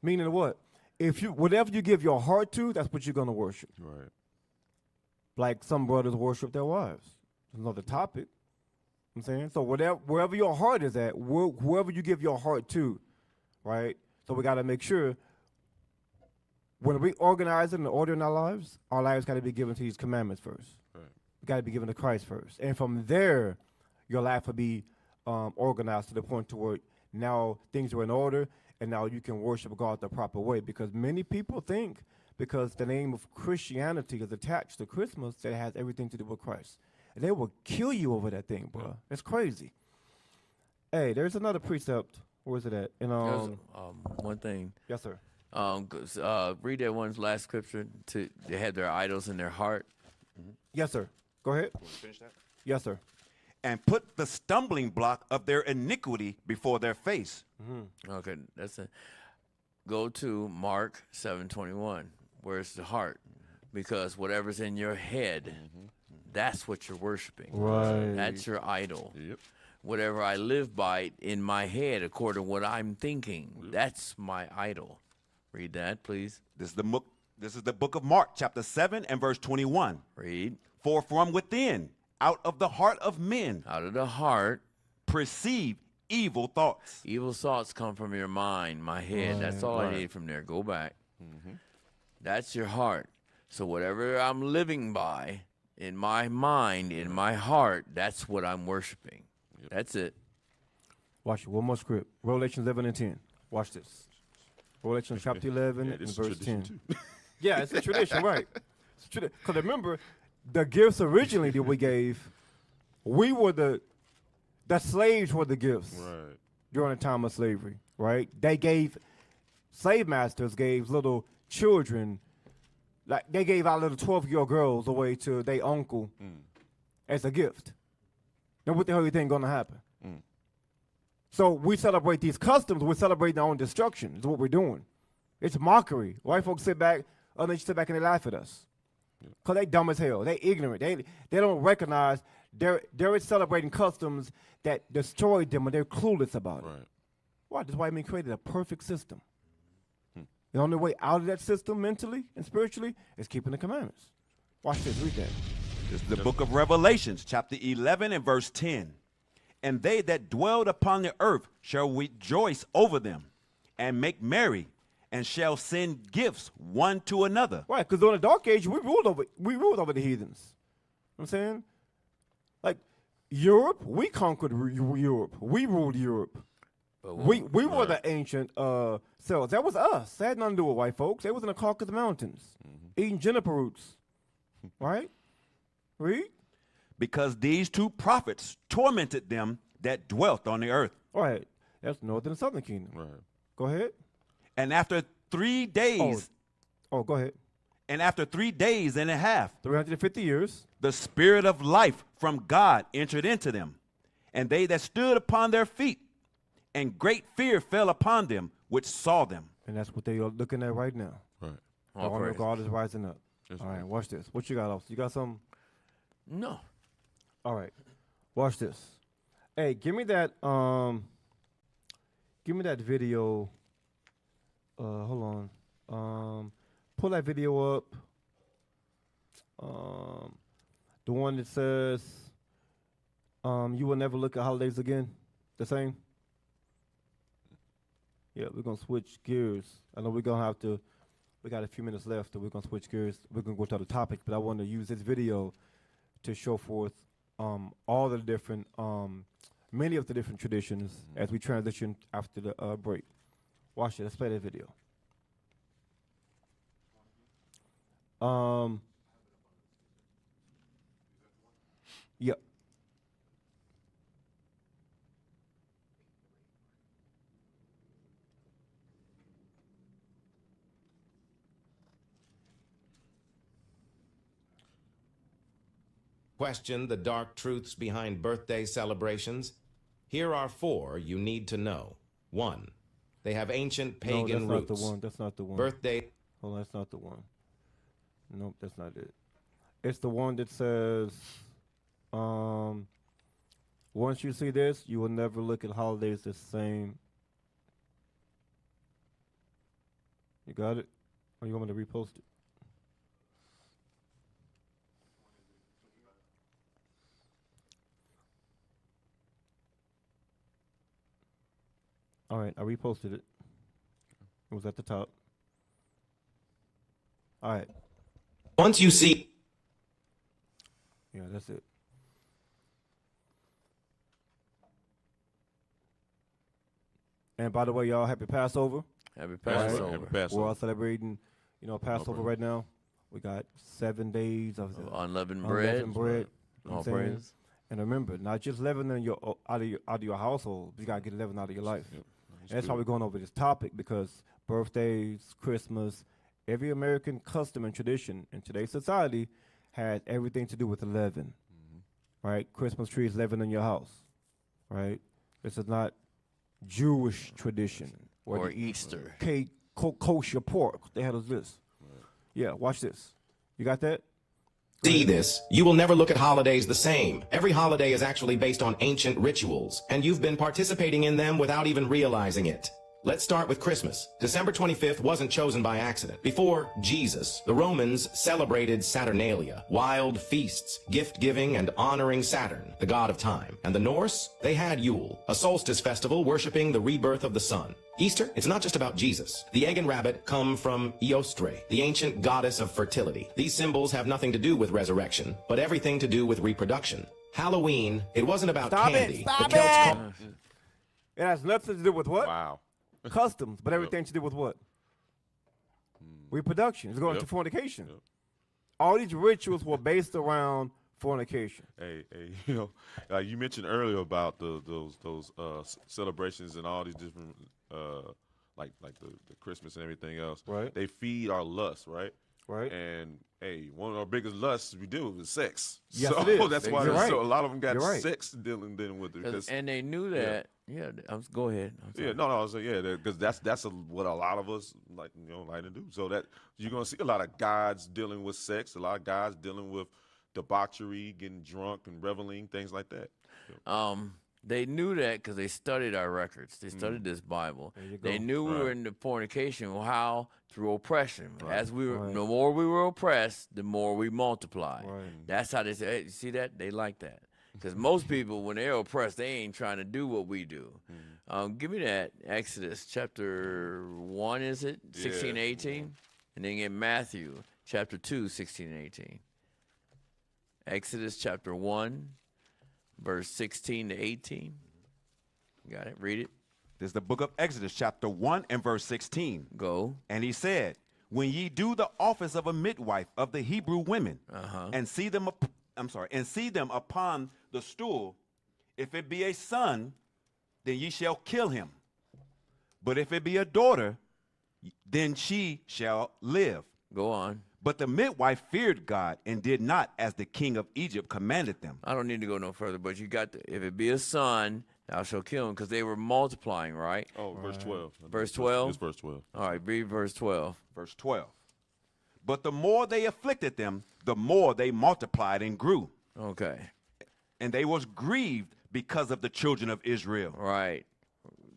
Meaning what? If you whatever you give your heart to, that's what you're gonna worship. Right. Like some brothers worship their wives. It's another topic. I'm saying so. Wherever your heart is at, whoever you give your heart to, right? So we got to make sure when we organize it and order in our lives got to be given to these commandments first. Right. We got to be given to Christ first, and from there, your life will be organized to the point to where now things are in order, and now you can worship God the proper way. Because many people think because the name of Christianity is attached to Christmas, that it has everything to do with Christ. And they will kill you over that thing, bro. Yeah. It's crazy. Hey, there's another precept. Where is it at? And one thing. Yes, sir. Read that one last scripture. They had their idols in their heart. Yes, sir. Go ahead. Finish that? Yes, sir. And put the stumbling block of their iniquity before their face. Okay, that's it. Go to Mark 7:21. Where's the heart? Because whatever's in your head, that's what you're worshiping. Right. That's your idol. Yep. Whatever I live by in my head, according to what I'm thinking, that's my idol. Read that, please. This is the book of Mark, chapter 7 and verse 21. Read. For from within, out of the heart of men, Out of the heart, perceive evil thoughts. evil thoughts come from your mind, my head. That's all I need from there. Go back. That's your heart. So whatever I'm living by in my mind, in my heart, that's what I'm worshiping. That's it. Watch it. One more script. Revelation 11 and 10. Watch this. Revelation chapter 11 and verse 10. Yeah, it's a tradition, right? Because remember, the gifts originally that we gave, we were the slaves were the gifts during the time of slavery, right? Slave masters gave little children, like they gave our little 12-year-old girls away to their uncle as a gift. Now what the hell do you think gonna happen? So we celebrate these customs, we're celebrating our own destruction, is what we're doing. It's mockery. White folks sit back and they laugh at us. Because they dumb as hell. They ignorant. They don't recognize they're celebrating customs that destroyed them and they're clueless about it. Right. Why? That's why man created a perfect system. The only way out of that system mentally and spiritually is keeping the commandments. Watch this, read that. This is the book of Revelations, chapter 11 and verse 10. And they that dwelled upon the earth shall rejoice over them and make merry, and shall send gifts one to another. Right, because during the dark age, we ruled over the heathens. You know what I'm saying? Like Europe, we conquered Europe. We ruled Europe. We were the ancient cells. That was us. That had nothing to do with white folks. They was in the Caucasus Mountains, eating juniper roots. Right? Read. Because these two prophets tormented them that dwelt on the earth. Right. That's northern and southern kingdom. Right. Go ahead. And after 3 days. Oh, go ahead. And after 3 days and a half. 350 years. The spirit of life from God entered into them. And they that stood upon their feet, and great fear fell upon them which saw them. And that's what they are looking at right now. Right. The army of God is rising up. That's All right, right. watch this. What you got, officer? You got something? No. All right. Watch this. Hey, give me that video. Hold on. Pull that video up. The one that says, you will never look at holidays again. The same? Yeah, we're going to switch gears. I know we got a few minutes left, so we're going to switch gears. We're going to go to the topic, but I want to use this video to show forth all the different, many of the different traditions as we transition after the break. Watch it. Let's play that video. Yep. Question the dark truths behind birthday celebrations? Here are 4 you need to know. 1. They have ancient pagan no, roots. That's not the one. Birthday. Hold on, that's not the one. Nope, that's not it. It's the one that says, once you see this, you will never look at holidays the same. You got it? Or you want me to repost it? All right, I reposted it. It was at the top. All right. Once you see. Yeah, that's it. And by the way, y'all, happy Passover. Happy Passover. Right. Happy Passover. We're all celebrating, Passover right now. We got 7 days of unleavened bread. Unleavened bread. All praise. And remember, not just leavening out of your household, you gotta get leaven out of your life. Yep. That's why we're going over this topic, because birthdays, Christmas, every American custom and tradition in today's society has everything to do with the leaven. Right? Christmas trees leaven in your house. Right? This is not Jewish tradition. Or Easter. Kosher pork. What the hell is this? Yeah, watch this. You got that? See this, you will never look at holidays the same. Every holiday is actually based on ancient rituals, and you've been participating in them without even realizing it. Let's start with Christmas. December 25th wasn't chosen by accident. Before Jesus, the Romans celebrated Saturnalia, wild feasts, gift-giving and honoring Saturn, the god of time. And the Norse, they had Yule, a solstice festival worshiping the rebirth of the sun. Easter, it's not just about Jesus. The egg and rabbit come from Eostre, the ancient goddess of fertility. These symbols have nothing to do with resurrection, but everything to do with reproduction. Halloween, it wasn't about candy. Stop The Celts it! It has nothing to do with what? Wow. Customs, but everything to do with what? Reproduction. It's going to fornication. All these rituals were based around fornication. Hey, you mentioned earlier about those celebrations and all these different like the Christmas and everything else. Right. They feed our lust, right? Right. And hey, one of our biggest lusts we deal with is sex. Yes, so it is. that's why You're right. so a lot of them got You're right. sex dealing with it. Because, And they knew that. Yeah, go ahead. I was saying, because that's what a lot of us like to do. So that you're gonna see a lot of guys dealing with sex, a lot of guys dealing with debauchery, getting drunk and reveling, things like that. They knew that because they studied our records. They studied this Bible. They knew we were into fornication. Well, how? Through oppression. As we were, the more we were oppressed, the more we multiplied. That's how they say. Hey, you see that? They like that. Because most people, when they're oppressed, they ain't trying to do what we do. Give me that. Exodus chapter 1, is it? 16, 18? And then get Matthew chapter 2, 16 and 18. Exodus chapter 1, verse 16 to 18. You got it? Read it. This is the book of Exodus, chapter 1 and verse 16. Go. And he said, when ye do the office of a midwife of the Hebrew women, and see them upon the stool, if it be a son, then ye shall kill him. But if it be a daughter, then she shall live. Go on. But the midwife feared God and did not as the king of Egypt commanded them. I don't need to go no further, but you got if it be a son, thou shalt kill him, because they were multiplying, right? Oh, verse 12. Verse 12? It's verse 12. All right, read verse 12. Verse 12. But the more they afflicted them, the more they multiplied and grew. Okay. And they was grieved because of the children of Israel. Right.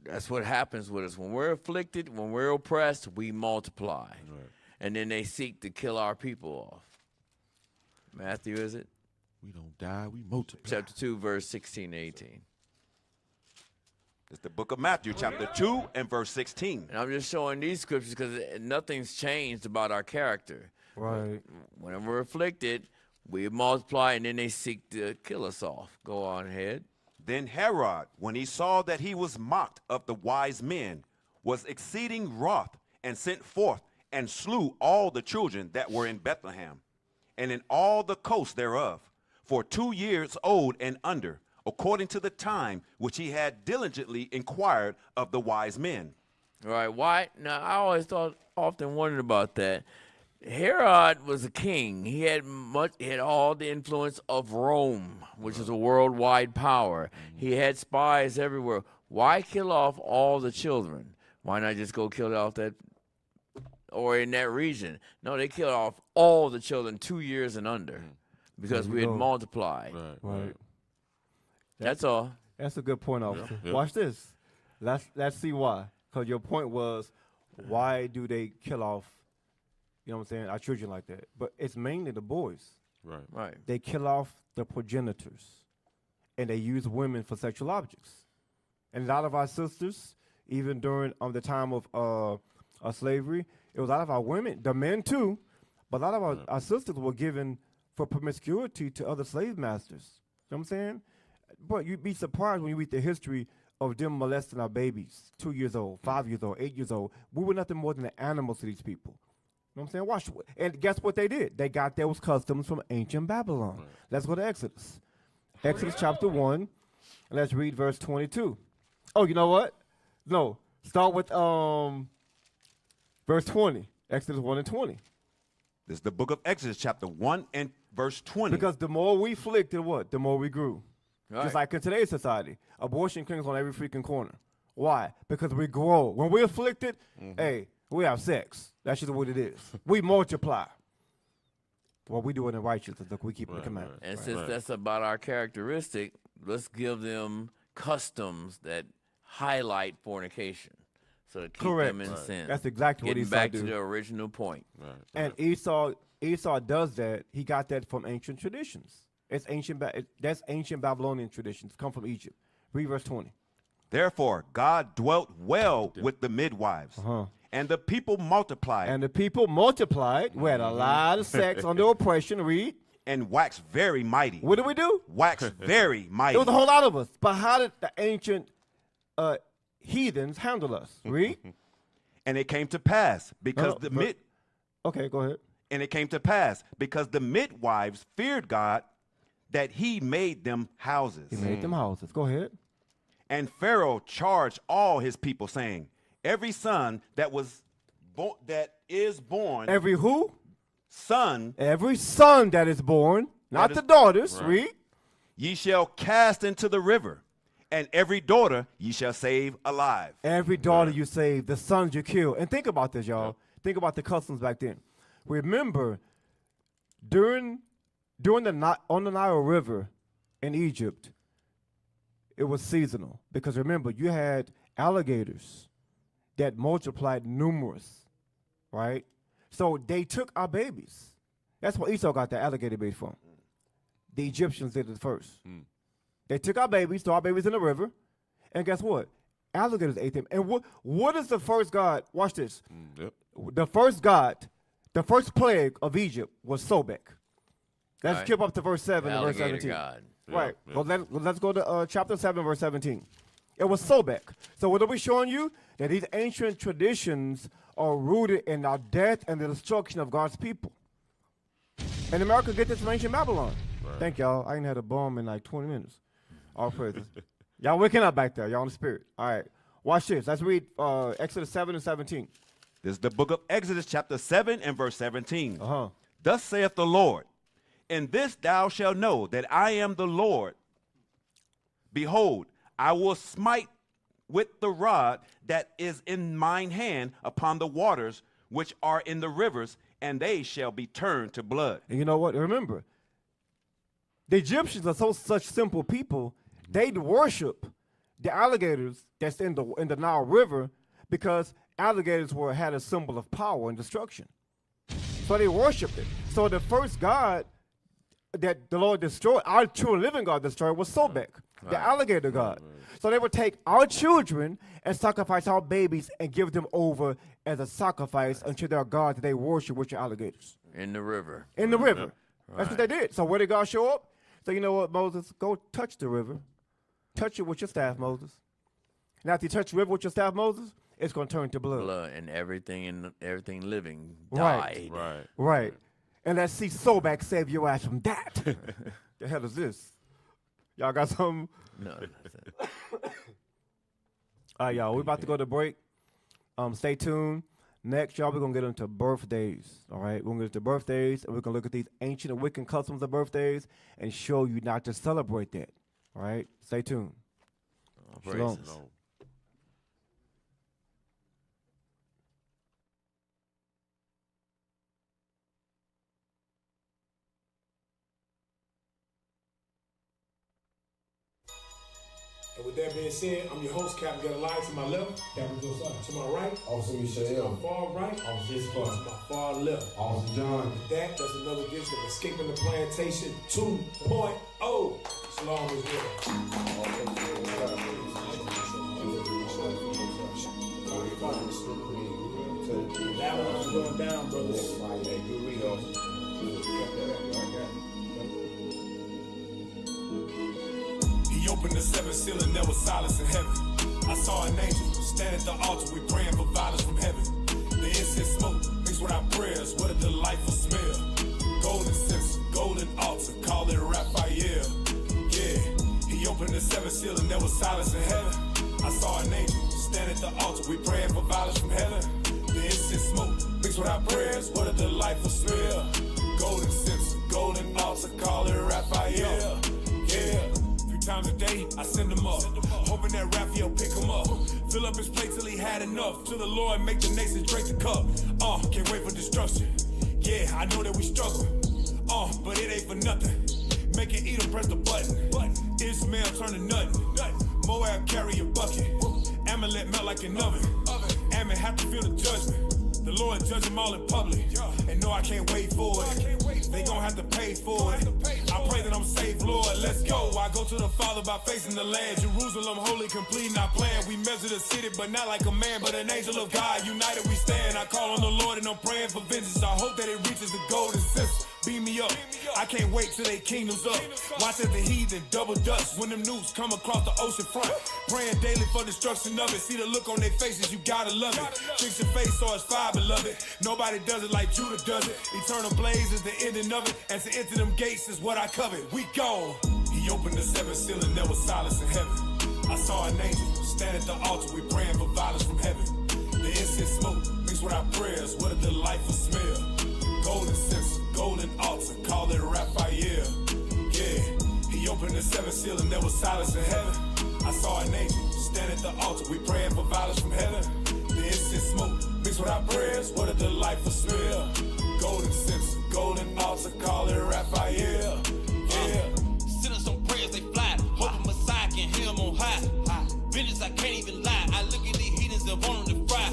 That's what happens with us. When we're afflicted, when we're oppressed, we multiply. Right. And then they seek to kill our people off. Matthew, is it? We don't die, we multiply. Chapter 2, verse 16 to 18. It's the book of Matthew, chapter 2 and verse 16. And I'm just showing these scriptures because nothing's changed about our character. Right. When we're afflicted, we multiply, and then they seek to kill us off. Go on ahead. Then Herod, when he saw that he was mocked of the wise men, was exceeding wroth, and sent forth and slew all the children that were in Bethlehem, and in all the coast thereof, for 2 years old and under, according to the time which he had diligently inquired of the wise men. All right, why? Now, I always often wondered about that. Herod was a king. He had all the influence of Rome, which is a worldwide power. He had spies everywhere. Why kill off all the children? Why not just go kill off that or in that region. No, they killed off all the children 2 years and under because we had multiplied. Right. That's all. That's a good point, officer. Yeah. Watch this. Let's see why. Because your point was, why do they kill off, you know what I'm saying, our children like that? But it's mainly the boys. Right. They kill off the progenitors, and they use women for sexual objects. And a lot of our sisters, even during the time of slavery, it was a lot of our women, the men too, but a lot of our sisters were given for promiscuity to other slave masters. You know what I'm saying? But you'd be surprised when you read the history of them molesting our babies, 2 years old, 5 years old, 8 years old. We were nothing more than the animals to these people. You know what I'm saying? Watch. And guess what they did? They got those customs from ancient Babylon. Let's go to Exodus. Exodus chapter 1, and let's read verse 22. Oh, you know what? No, start with verse 20. Exodus 1 and 20. This is the book of Exodus, chapter 1 and verse 20. Because the more we afflicted, what? The more we grew. Right. Just like in today's society, abortion clinics on every freaking corner. Why? Because we grow. When we're afflicted, hey, we have sex. That's just what it is. We multiply. Well, we do it in righteousness. Look, we keep the commandments. And since that's about our characteristic, let's give them customs that highlight fornication, so to keep them in sin. That's exactly what Getting Esau back do. to the original point. And Esau does that. He got that from ancient traditions. It's that's ancient Babylonian traditions. Come from Egypt. Read verse 20. Therefore, God dwelt well with the midwives, and the people multiplied. And the people multiplied. We had a lot of sex under oppression. Read. And waxed very mighty. What did we do? Waxed very mighty. It was a whole lot of us. But how did the ancient heathens handle us? Read. And it came to pass because Okay, go ahead. And it came to pass because the midwives feared God that he made them houses. He made them houses. Go ahead. And Pharaoh charged all his people, saying, every son that is born. Every who? Son. Every son that is born, not the daughters. Read. Ye shall cast into the river, and every daughter ye shall save alive. Every daughter you save, the sons you kill. And think about this, y'all. Think about the customs back then. Remember, on the Nile River in Egypt, it was seasonal. Because remember, you had alligators that multiplied numerous, right? So they took our babies. That's where Esau got the alligator baby from. The Egyptians did it first. They took our babies, threw our babies in the river, and guess what? Alligators ate them. And what is the first god? Watch this. The first god, the first plague of Egypt was Sobek. Let's skip up to verse 7 and verse 17. God. Right. Well, let's go to chapter 7, verse 17. It was Sobek. So what are we showing you? That these ancient traditions are rooted in our death and the destruction of God's people. And America get this from ancient Babylon. Thank y'all. I ain't had a bomb in like 20 minutes. All praises. Y'all waking up back there. Y'all in the spirit. All right. Watch this. Let's read Exodus 7 and 17. This is the book of Exodus, chapter 7 and verse 17. Uh-huh. Thus saith the Lord, in this thou shalt know that I am the Lord. Behold, I will smite with the rod that is in mine hand upon the waters which are in the rivers, and they shall be turned to blood. And you know what? Remember, the Egyptians are such simple people. They'd worship the alligators that's in the Nile River because alligators had a symbol of power and destruction. So they worshipped it. So the first god that the Lord destroyed, our true living God destroyed, was Sobek, the alligator god. So they would take our children and sacrifice our babies and give them over as a sacrifice unto their God that they worship, which are alligators. In the river. In the river. That's what they did. So where did God show up? So you know what, Moses? Go touch the river. Touch it with your staff, Moses. Now if you touch the river with your staff, Moses, it's going to turn to blood. Blood and everything living died. Right. And let's see Sobek save your ass from that. The hell is this? Y'all got something? No. All right, y'all. We're about to go to break. Stay tuned. Next, y'all, we're going to get into birthdays. All right? We're going to get into birthdays, and we're going to look at these ancient and wicked customs of birthdays and show you not to celebrate that. All right? Stay tuned. Shalom. And with that being said, I'm your host, Captain Gallai, to my left. Captain Josiah. To my right. Officer Michelle. To my far right. Officer Jessica. To my far left. Officer John. With that's another edition of Escaping the Plantation 2.0. Shalom is well. That one's going down, brothers. He opened the seventh seal and there was silence in heaven. I saw an angel stand at the altar. We praying for violence from heaven. The incense smoke mixed with our prayers. What a delightful smell. Golden censer, golden altar. Call it Raphael. Yeah. He opened the seventh seal and there was silence in heaven. I saw an angel stand at the altar. We praying for violence from heaven. The incense smoke mixed with our prayers. What a delightful smell. Golden censer, golden altar. Call it Raphael. Yeah. Times a day, I send him up, hoping that Raphael pick him up. Fill up his plate till he had enough. Till the Lord make the nations drink the cup. Can't wait for destruction. Yeah, I know that we struggle. But it ain't for nothing. Make it eat 'em, press the button. Ishmael turn to nothing. Moab carry a bucket. Amalek melt like an oven. Ammon have to feel the judgment. The Lord judge them all in public. And no, I can't wait for it. They gon' have to pay for it. I pray that I'm safe, Lord. Let's go. I go to the Father by facing the land. Jerusalem, holy, complete, not planned. We measure the city, but not like a man, but an angel of God. United we stand. I call on the Lord and I'm praying for vengeance. I hope that it reaches the golden censer. Beam me up. I can't wait till they kingdoms up. Watch as the heathen double dust when them nukes come across the ocean front. Praying daily for destruction of it. See the look on their faces, you gotta love it. Fix your face so it's fire, beloved. Nobody does it like Judah does it. Eternal blaze is the ending of it. And to enter them gates is what I covet. We go. He opened the seventh seal and there was silence in heaven. I saw an angel stand at the altar. We praying for violence from heaven. The incense smoke mixed with our prayers. What a delightful smell. Golden censer, golden altar, call it Raphael. Yeah, he opened the seventh seal and there was silence in heaven. I saw an angel stand at the altar. We praying for violence from heaven. The incense smoke mixed with our prayers. What a delightful smell. Golden censer, golden altar, call it Raphael. Yeah. Send us some prayers, they fly. Hoping Messiah can hear them on high. Vengeance, I can't even lie. I look at these heathens and want them to fry.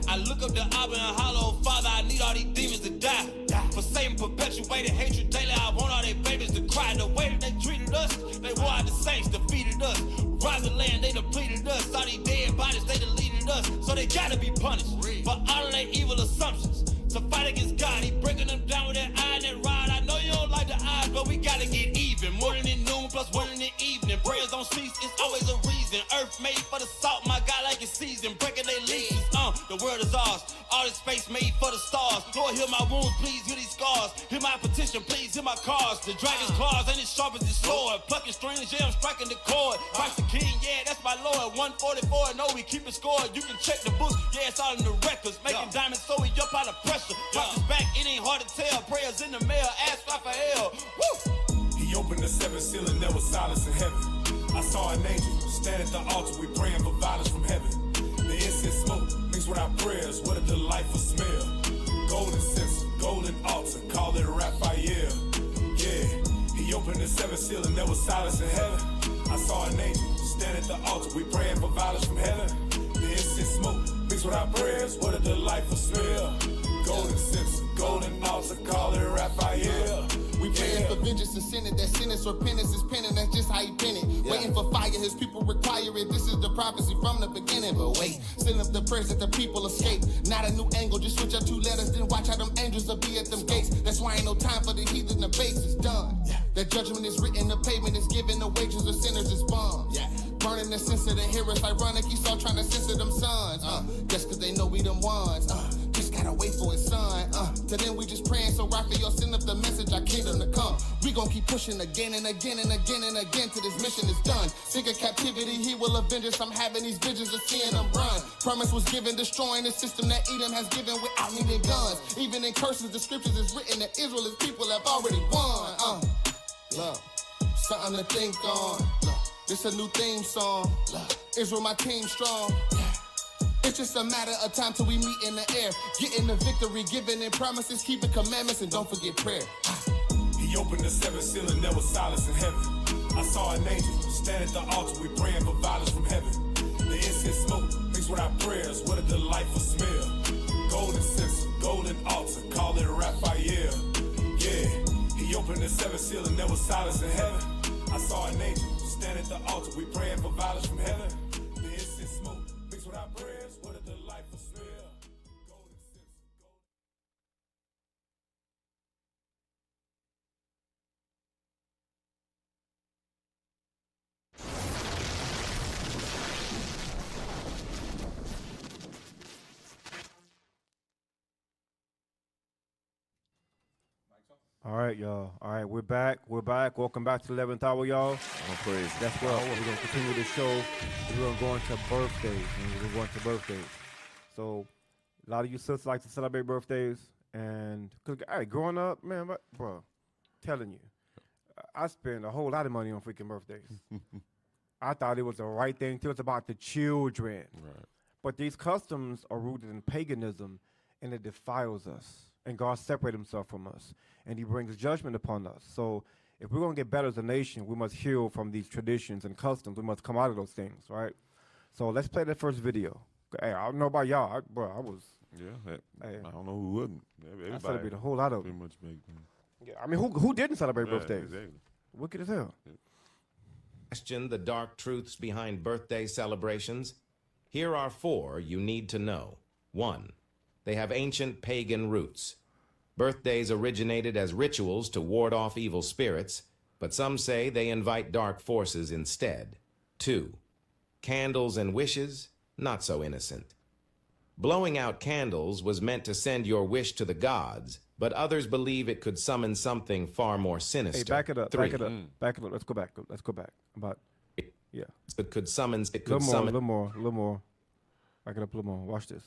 I look up the Abba and hollow, Father, I need all these demons to die. For Satan perpetuated hatred daily, I want all their babies to cry. The way that they treated us, they wore out the saints, defeated us. Robbed the land, they depleted us. All these dead bodies, they deleted us. So they gotta be punished for all of their evil assumptions. To fight against God, he breaking them down with that iron and rod. I know you don't like the odds, but we gotta get even. Morning and noon plus one in the evening. Prayers don't cease, it's always a reason. Earth made for the salt, my God like it's seasoned. Breaking their leases, the world is ours. All this space made for the stars. Lord, heal my wounds, please heal these scars. Hear my petition, please hear my cause. The dragon's claws ain't as sharp as his sword. Plucking strings, yeah, I'm striking the chord. Christ the King, yeah, that's my Lord. 144, no, we keep it scored. You can check the books, yeah, it's all in the records. Making diamonds so we jump out of pressure. Watch his back, it ain't hard to tell. Prayers in the mail, ask Raphael. Woo! He opened the seventh seal and there was silence in heaven. I saw an angel stand at the altar. We praying for violence from heaven. The incense smoke mixed with our prayers. What a delightful smell. Golden censer, golden altar. Call it Raphael. Yeah. He opened the seventh seal and there was silence in heaven. I saw an angel stand at the altar. We praying for violence from heaven. The incense smoke mixed with our prayers. What a delightful smell. Golden censer, golden altar. Call it Raphael. We praying for vengeance and sinning. That sentence or penance is penning. That's just how he pen it. Waiting for fire, his people require it. This is the prophecy from the beginning. But wait, send up the prayers that the people escape. Not a new angle, just switch up 2 letters. Then watch how them angels will be at them gates. That's why ain't no time for the heathen. The base is done. That judgment is written, the payment is given. The wages of sinners is bombs. Burning the sense of the hearers. Ironic, he saw trying to censor them sons. Just cause they know we them ones. Just gotta wait for his son. Till then we just praying so Raphael send up the message, our kingdom to come. We gon' keep pushing again and again and again and again till this mission is done. Sick of captivity, he will avenge us. I'm having these visions of seeing them run. Promise was given, destroying the system that Edom has given without needing guns. Even in curses, the scriptures is written that Israel, his people, have already won. Love, something to think on. This a new theme song. Israel, my team strong. It's just a matter of time till we meet in the air. Getting the victory, giving in promises, keeping commandments, and don't forget prayer. He opened the seventh seal and there was silence in heaven. I saw an angel stand at the altar. We praying for violence mixed with our prayers, what a delightful smell. Golden censer, golden altar, call it Raphael. Yeah, he opened the seventh seal and there was silence in heaven. I saw an angel stand at the altar, we praying for violence from heaven. The incense smoke, mixed with our prayers, what a delightful smell. Golden censer, All right, y'all. All right, we're back. We're back. Welcome back to the 11th hour, y'all. Praise. That's what we're going to continue the show. We're going to go into birthdays. We're going to birthdays. So, a lot of you sisters like to celebrate birthdays. And, hey, growing up, man, bro, telling you, I spent a whole lot of money on freaking birthdays. I thought it was the right thing to. It's about the children. Right. But these customs are rooted in paganism, and it defiles us. And God separated himself from us, and he brings judgment upon us. So if we're going to get better as a nation, we must heal from these traditions and customs. We must come out of those things, right? So let's play that first video. Hey, I don't know about y'all, I was. Yeah, I don't know who wouldn't. Everybody I celebrate a whole lot of pretty them. much make Yeah, I mean, who didn't celebrate yeah, birthdays? Exactly. Wicked as hell. Question the dark truths behind birthday celebrations? Here are 4 you need to know. 1. They have ancient pagan roots. Birthdays originated as rituals to ward off evil spirits, but some say they invite dark forces instead. 2. Candles and wishes, not so innocent. Blowing out candles was meant to send your wish to the gods, but others believe it could summon something far more sinister. Hey, back it up. 3. Back it up. Back it up. Let's go back. Let's go back. About, yeah. It could summon. It A could summon. little more. Back it up a little more. Watch this.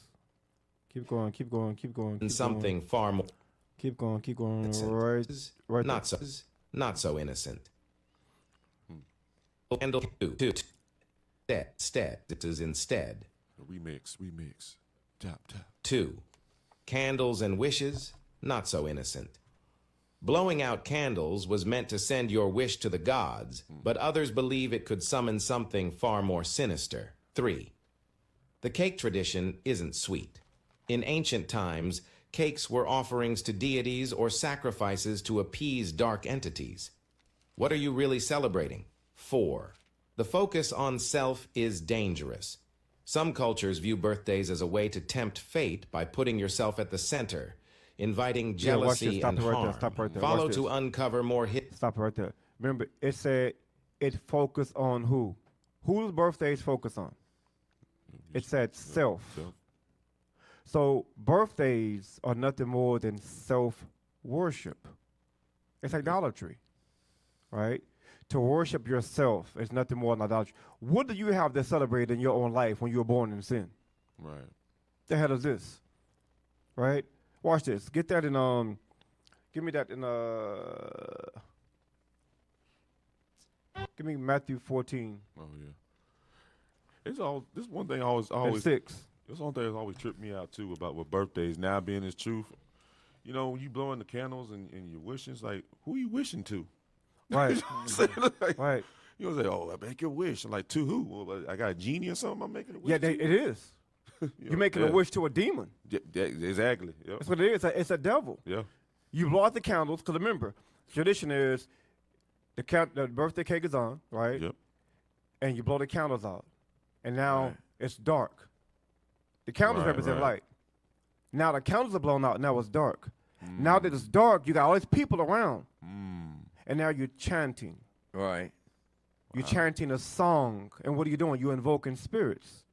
Keep going. Something far more. Keep going. Right Not so innocent. Candle 2. Instead. It is instead. Remix. Tap. 2. Candles and wishes, not so innocent. Blowing out candles was meant to send your wish to the gods, but others believe it could summon something far more sinister. 3. The cake tradition isn't sweet. In ancient times, cakes were offerings to deities or sacrifices to appease dark entities. What are you really celebrating? 4. The focus on self is dangerous. Some cultures view birthdays as a way to tempt fate by putting yourself at the center, inviting jealousy and harm. Stop right there. Follow to uncover more hidden. Stop right there. Remember, it said it focused on who? Whose birthdays focus on? It said self. So birthdays are nothing more than self-worship. It's idolatry, right? To worship yourself is nothing more than idolatry. What do you have to celebrate in your own life when you were born in sin? Right. The hell is this? Right? Watch this. Get that in give me that in give me Matthew 14. Oh yeah. It's all this one thing always 6. This one thing that's always tripped me out too about with birthdays now being this truth. You know, when you blowing the candles and you're wishing, it's like, who are you wishing to? Right. Like, right. You know, say, oh, I make your wish. I'm like, to who? Well, I got a genie or something I'm making a wish Yeah, to? it is. You're making a wish to a demon. Exactly. Yep. That's what it is. It's a devil. Yeah. You blow out the candles, because remember, tradition is the birthday cake is on, right? Yep. And you blow the candles out. And now it's dark. The candles represent light. Now the candles are blown out. Now it's dark. Now that it's dark, you got all these people around. And now you're chanting. Right. You're chanting a song. And what are you doing? You're invoking spirits.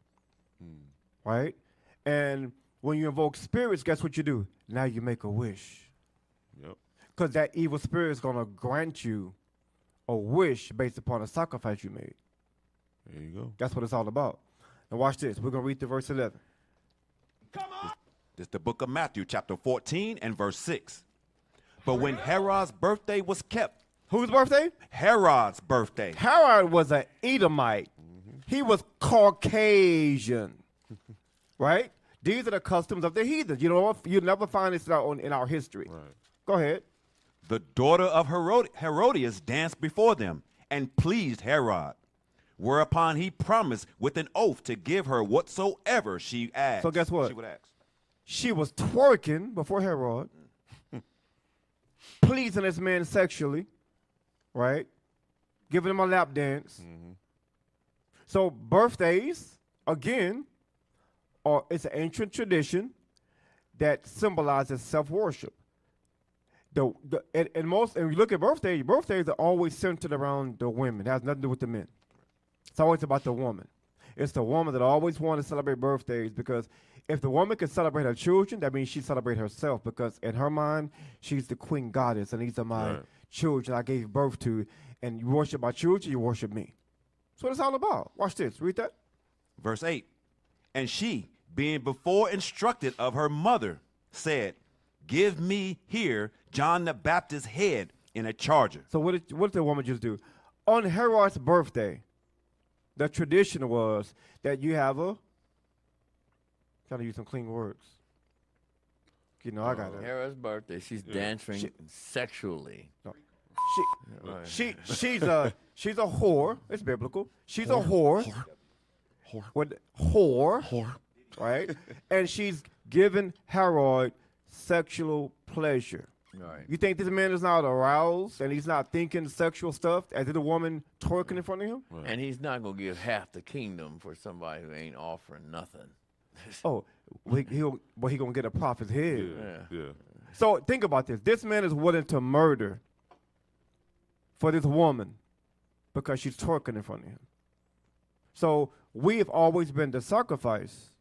Right? And when you invoke spirits, guess what you do? Now you make a wish. Yep. Because that evil spirit is going to grant you a wish based upon a sacrifice you made. There you go. That's what it's all about. Now watch this. We're going to read to verse 11. This is the book of Matthew, chapter 14 and verse 6. But when Herod's birthday was kept. Whose birthday? Herod's birthday. Herod was an Edomite. He was Caucasian. Right? These are the customs of the heathens. You know, you'll never find this in our history. Right. Go ahead. The daughter of Herodias danced before them and pleased Herod. whereupon he promised with an oath to give her whatsoever she asked. So guess what? She would ask. She was twerking before Herod, pleasing this man sexually, right? Giving him a lap dance. So birthdays, again, it's an ancient tradition that symbolizes self-worship. And you look at birthdays are always centered around the women. It has nothing to do with the men. It's always about the woman. It's the woman that always wants to celebrate birthdays, because if the woman can celebrate her children, that means she celebrates herself, because in her mind, she's the queen goddess, and these are my children I gave birth to, and you worship my children, you worship me. That's what it's all about. Watch this. Read that. Verse 8. And she, being before instructed of her mother, said, give me here John the Baptist's head in a charger. So what did the woman just do? On Herod's birthday, the tradition was that you have trying to use some clean words. You know, I got it. Herod's birthday, she's dancing sexually. No. She's a whore. It's biblical. She's a whore. Whore. Right? And she's giving Herod sexual pleasure. Right. You think this man is not aroused and he's not thinking sexual stuff as did a woman twerking in front of him? Right. And he's not going to give half the kingdom for somebody who ain't offering nothing. Oh, he going to get a prophet's head. Yeah. So think about this. This man is willing to murder for this woman because she's twerking in front of him. So we have always been the sacrifice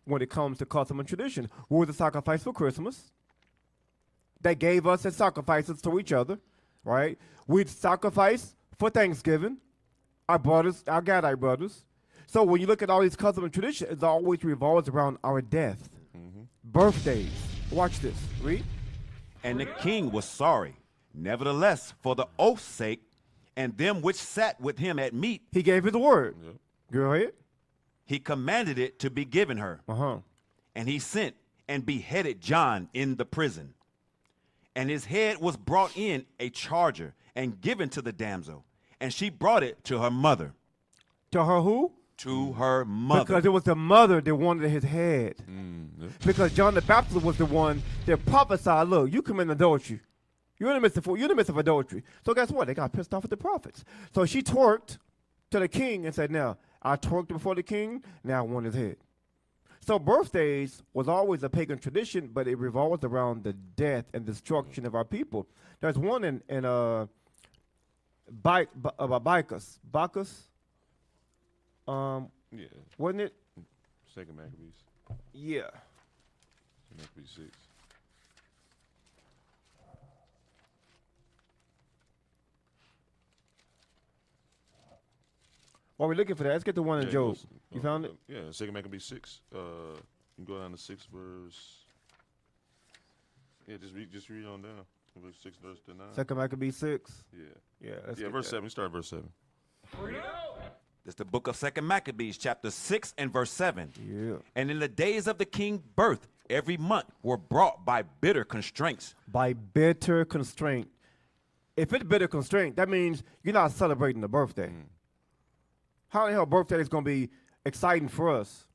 when it comes to custom and tradition. We were the sacrifice for Christmas. They gave us as sacrifices to each other, right? We'd sacrifice for Thanksgiving, our brothers, our Gadite brothers. So when you look at all these custom and tradition, it always revolves around our death. Birthdays. Watch this. Read. And the king was sorry. Nevertheless, for the oath's sake, and them which sat with him at meat, he gave his word. Go ahead. He commanded it to be given her. And he sent and beheaded John in the prison. And his head was brought in a charger and given to the damsel. And she brought it to her mother. To her who? To her mother. Because it was the mother that wanted his head. Because John the Baptist was the one that prophesied, look, you commit adultery. You're in the midst of adultery. So guess what? They got pissed off at the prophets. So she twerked to the king and said, now, I twerked before the king, now I want his head. So birthdays was always a pagan tradition, but it revolves around the death and destruction of our people. There's one in Bacchus. Wasn't it? Second Maccabees. Yeah. Maccabees 6. While we're looking for that, let's get the one in Job. You found it? Yeah, Second Maccabees 6. You can go down to 6 verse. Yeah, just read on down. Verse 6 verse to 9. Second Maccabees 6. Yeah, verse 7. We start at verse 7. It's the book of Second Maccabees, chapter 6 and verse 7. Yeah. And in the days of the king's birth, every month were brought by bitter constraints. By bitter constraint. If it's bitter constraint, that means you're not celebrating the birthday. How the hell birthday is going to be exciting for us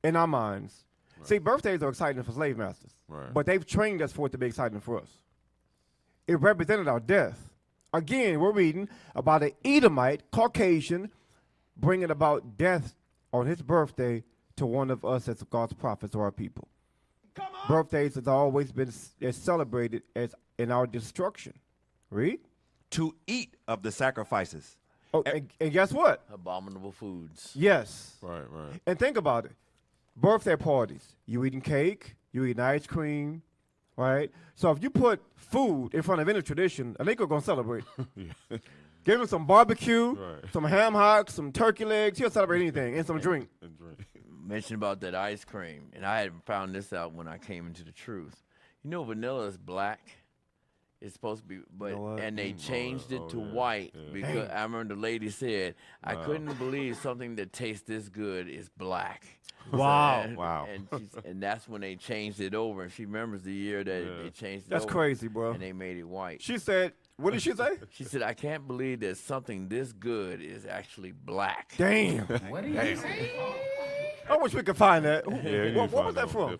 in our minds? Right. See, birthdays are exciting for slave masters, but they've trained us for it to be exciting for us. It represented our death. Again, we're reading about an Edomite, Caucasian, bringing about death on his birthday to one of us as God's prophets or our people. Birthdays has always been celebrated as in our destruction. Read. To eat of the sacrifices. Oh, and guess what? Abominable foods. Yes. Right. And think about it. Birthday parties. You eating cake, you eating ice cream, right? So if you put food in front of any tradition, a nigga gonna celebrate. Give him some barbecue, some ham hocks, some turkey legs. He'll celebrate anything, and some drink. Mentioned about that ice cream, and I had found this out when I came into the truth. You know, vanilla is black. It's supposed to be, but and they changed it to white because I remember the lady said, "I couldn't believe something that tastes this good is black." Wow. And that's when they changed it over, and she remembers the year that they changed it. That's over, crazy, bro. And they made it white. She said, What did she say? She said, I can't believe that something this good is actually black. Damn. What did you say? I wish we could find that. Yeah, what was that from?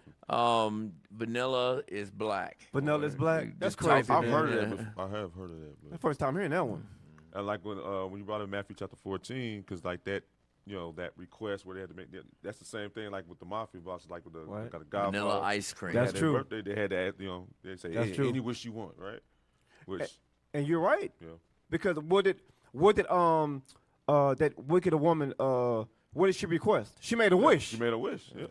Vanilla is black. Vanilla is black? That's Just type crazy. it I've in. heard of that. I have heard of that. That's the But, first time hearing that one. and like when you brought in Matthew chapter 14, because like that, that request where they had to make that's the same thing like with the mafia bosses, like with the Right. got a Godfather. Vanilla ice cream. That's Their true. Birthday, they had to add, they say That's true. any wish you want, right? Which And you're right. Yeah. Because what did that wicked woman what did she request? She made a wish. She made a wish. Yeah.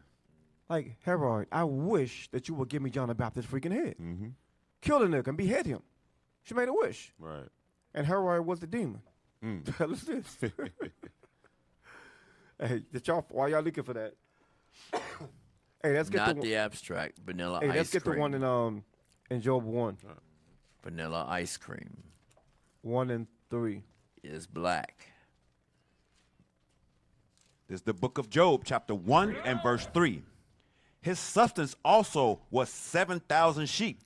Like, Herod, I wish that you would give me John the Baptist's freaking head. Mm-hmm. Kill the nigga and behead him. She made a wish. Right. And Herod was the demon. Mm. Hell is this? Hey, why y'all looking for that? Hey, let's get Not the abstract. Vanilla Hey, ice let's get cream. the one in Job 1. Vanilla ice cream 1 and 3. is black. This is the book of Job, chapter 1 and verse 3. His substance also was 7,000 sheep,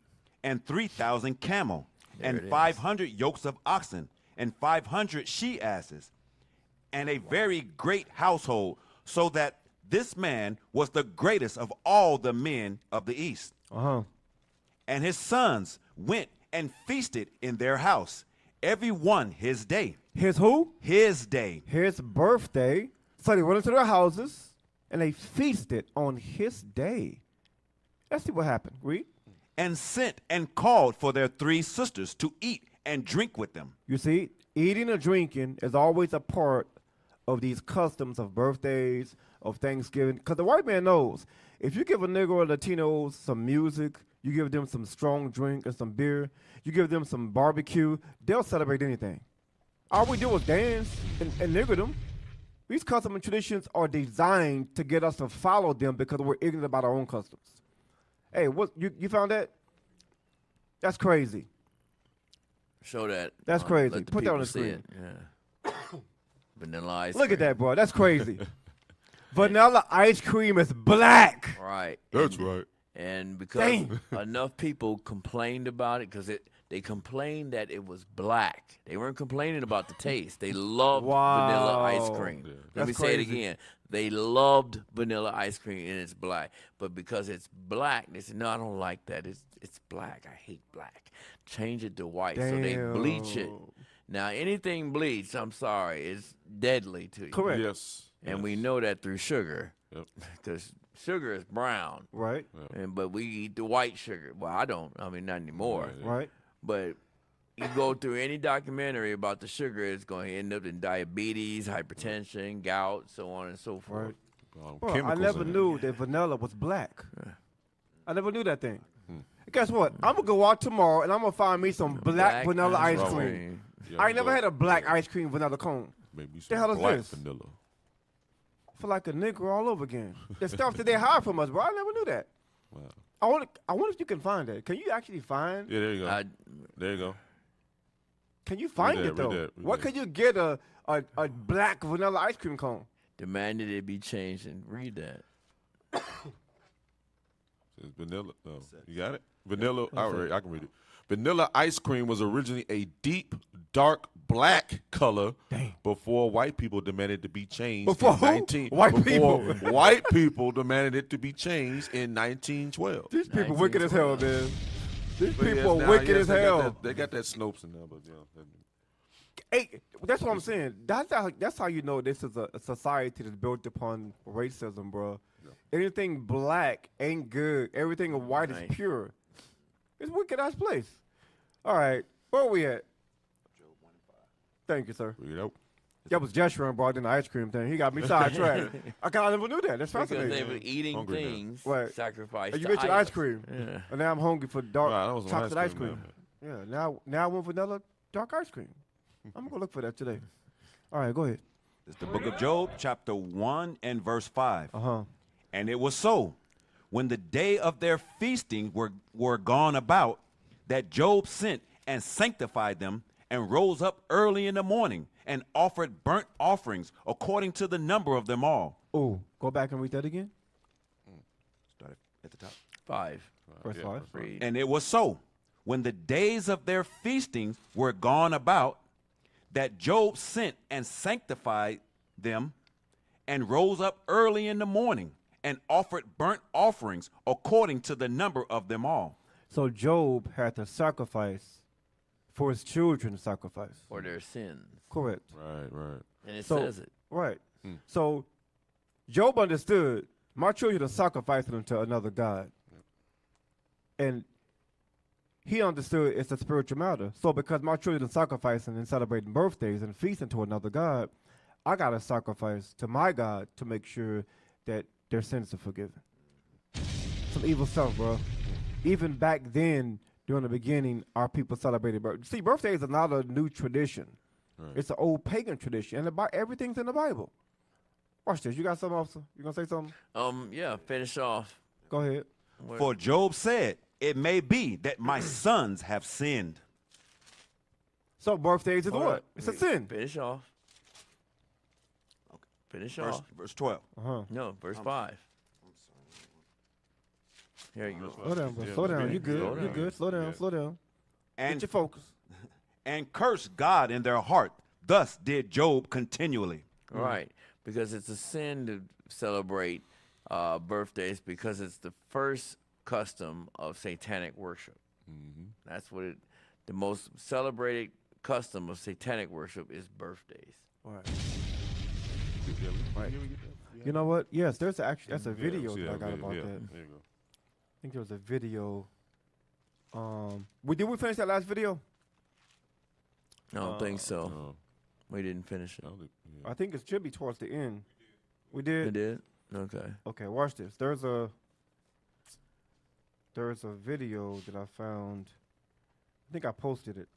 and 3,000 camel, There and it is. 500 yokes of oxen, and 500 she-asses, and a very great household, so that this man was the greatest of all the men of the east. Uh-huh. And his sons went and feasted in their house, every one his day. His who? His day. His birthday. So they went into their houses and they feasted on his day. Let's see what happened. Read. And sent and called for their 3 sisters to eat and drink with them. You see, eating or drinking is always a part of these customs of birthdays, of Thanksgiving. Because the white man knows, if you give a nigger or Latinos some music, you give them some strong drink and some beer, you give them some barbecue, they'll celebrate anything. All we do is dance and nigger them. These customs and traditions are designed to get us to follow them because we're ignorant about our own customs. Hey, what you found that? That's crazy. Show that. That's crazy. Let the Put that on people the see screen. it. Yeah. Vanilla ice Look cream. at that, bro. That's crazy. Vanilla ice cream is black. Right. That's right. And because Dang. enough people complained about it, because they complained that it was black. They weren't complaining about the taste. They loved vanilla ice cream. Yeah. Let me That's say it crazy. again. They loved vanilla ice cream and it's black. But because it's black, they said, no, I don't like that. It's black. I hate black. Change it to white. So they bleach it. Damn. Now, anything bleached, I'm sorry, is deadly to you. Correct. Yes. And we know that through sugar. Yep. Because sugar is brown. Right. But we eat the white sugar. Well, I don't. I mean, not anymore. Right. But you go through any documentary about the sugar, it's going to end up in diabetes, hypertension, gout, so on and so forth. Right. Bro, I Chemicals never in it. knew that vanilla was black. I never knew that thing. Guess what? I'm going to go out tomorrow and I'm going to find me some black vanilla ice cream. Yeah, I ain't never go- had a black ice cream vanilla cone. Maybe The some hell is black this? vanilla. I feel like a nigger all over again. The stuff that they hide from us, bro. I never knew that. Wow. I wonder if you can find that. Can you actually find? Yeah, there you go. I, There you go. Can you find Read it that, read though? that, read Where that. can you get a black vanilla ice cream cone? demanded it be changed, and read that. It's vanilla. Oh, you got it? Vanilla. I can read it. Vanilla ice cream was originally a deep, dark black color before white people demanded to be changed. Before in who? 19 White before people. white people demanded it to be changed in 1912. These people wicked as hell, 1912. man. These But yes, people now, wicked yes, as they got hell. that- They got that Snopes in there, but yeah. Hey, that's what I'm saying. That's how you know this is a society that's built upon racism, bro. Anything black ain't good. Everything white Right. is pure. It's a wicked ass place. All right, where are we at? Thank you, sir. Read out. That was Joshua brought in the ice cream thing. He got me sidetracked. I kind of never knew that. That's Because fascinating. they were eating Hungry now. things Right. sacrificed And you to get your ice idols. cream. Yeah. And now I'm hungry for dark Right, that was an chocolate ice ice cream, cream. Yeah, now I want vanilla dark ice cream. I'm gonna go look for that today. All right, go ahead. It's the book of Job, chapter 1 and verse 5. Uh-huh. And it was so, when the day of their feasting were gone about, that Job sent and sanctified them, and rose up early in the morning, and offered burnt offerings according to the number of them all. Oh, go back and read that again. Start at the top. 5. Verse Yeah, 5. Read. And it was so, when the days of their feasting were gone about, that Job sent and sanctified them, and rose up early in the morning and offered burnt offerings according to the number of them all. So Job had to sacrifice for his children to sacrifice. For their sins. Correct. Right. And it says it. Right. So Job understood, my children are sacrificing them to another God. And he understood it's a spiritual matter. So because my children are sacrificing and celebrating birthdays and feasting to another God, I got to sacrifice to my God to make sure that their sins are forgiven. Some evil stuff, bro. Even back then, during the beginning, our people celebrated birthdays. See, birthdays are not a new tradition. Right. It's an old pagan tradition, and everything's in the Bible. Watch this. You got something, officer? You gonna say something? Yeah. Finish off. Go ahead. For Job said, "It may be that my sons have sinned." So birthdays is what? It's a sin. Finish off. Finish off. Verse 12. No, verse 5. Here you go. Slow down, bro. Slow down. You good. You good. Slow down. Slow down. And get your focus. And curse God in their heart. Thus did Job continually. Right. Because it's a sin to celebrate birthdays because it's the first custom of satanic worship. That's what the most celebrated custom of satanic worship is birthdays. Right. Right. You know what? Yes, that's a video that I got about that. There you go. I think there was a video. Did we finish that last video? I don't think so. No. We didn't finish it. I think it should be towards the end. We did? We did? Okay. Okay, watch this. There's a video that I found. I think I posted it.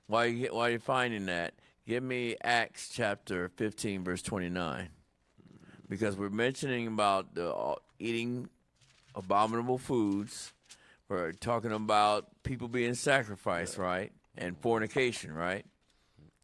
While you're finding that, give me Acts chapter 15, verse 29. Because we're mentioning about the eating abominable foods. We're talking about people being sacrificed, right? And fornication, right?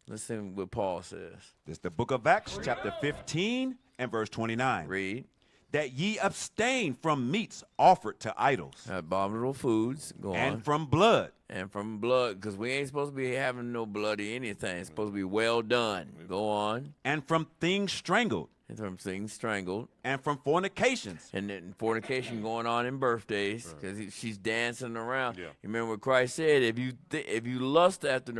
Listen what Paul says. This is the book of Acts, chapter 15 and verse 29. Read. That ye abstain from meats offered to idols. Abominable foods. Go on. And from blood. And from blood, because we ain't supposed to be having no bloody anything. It's supposed to be well done. Go on. And from things strangled. And from things strangled. And from fornications. And then fornication going on in birthdays, because she's dancing around. Yeah. You remember what Christ said? If you lust after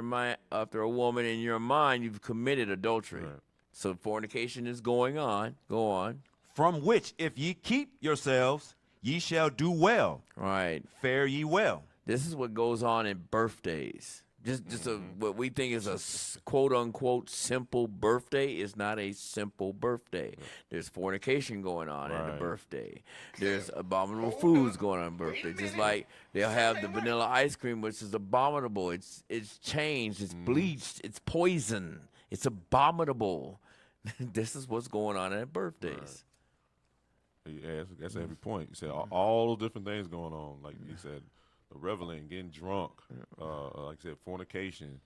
a woman in your mind, you've committed adultery. Right. So fornication is going on. Go on. From which, if ye keep yourselves, ye shall do well. Right. Fare ye well. This is what goes on in birthdays. Just what we think is a quote-unquote simple birthday is not a simple birthday. There's fornication going on in the birthday. There's abominable foods going on in birthday. Just like they'll have the vanilla ice cream, which is abominable. It's changed. It's bleached. It's poison. It's abominable. This is what's going on at birthdays. Yeah, that's every point. You said all the different things going on. Like you said, the reveling, getting drunk, like I said, fornication,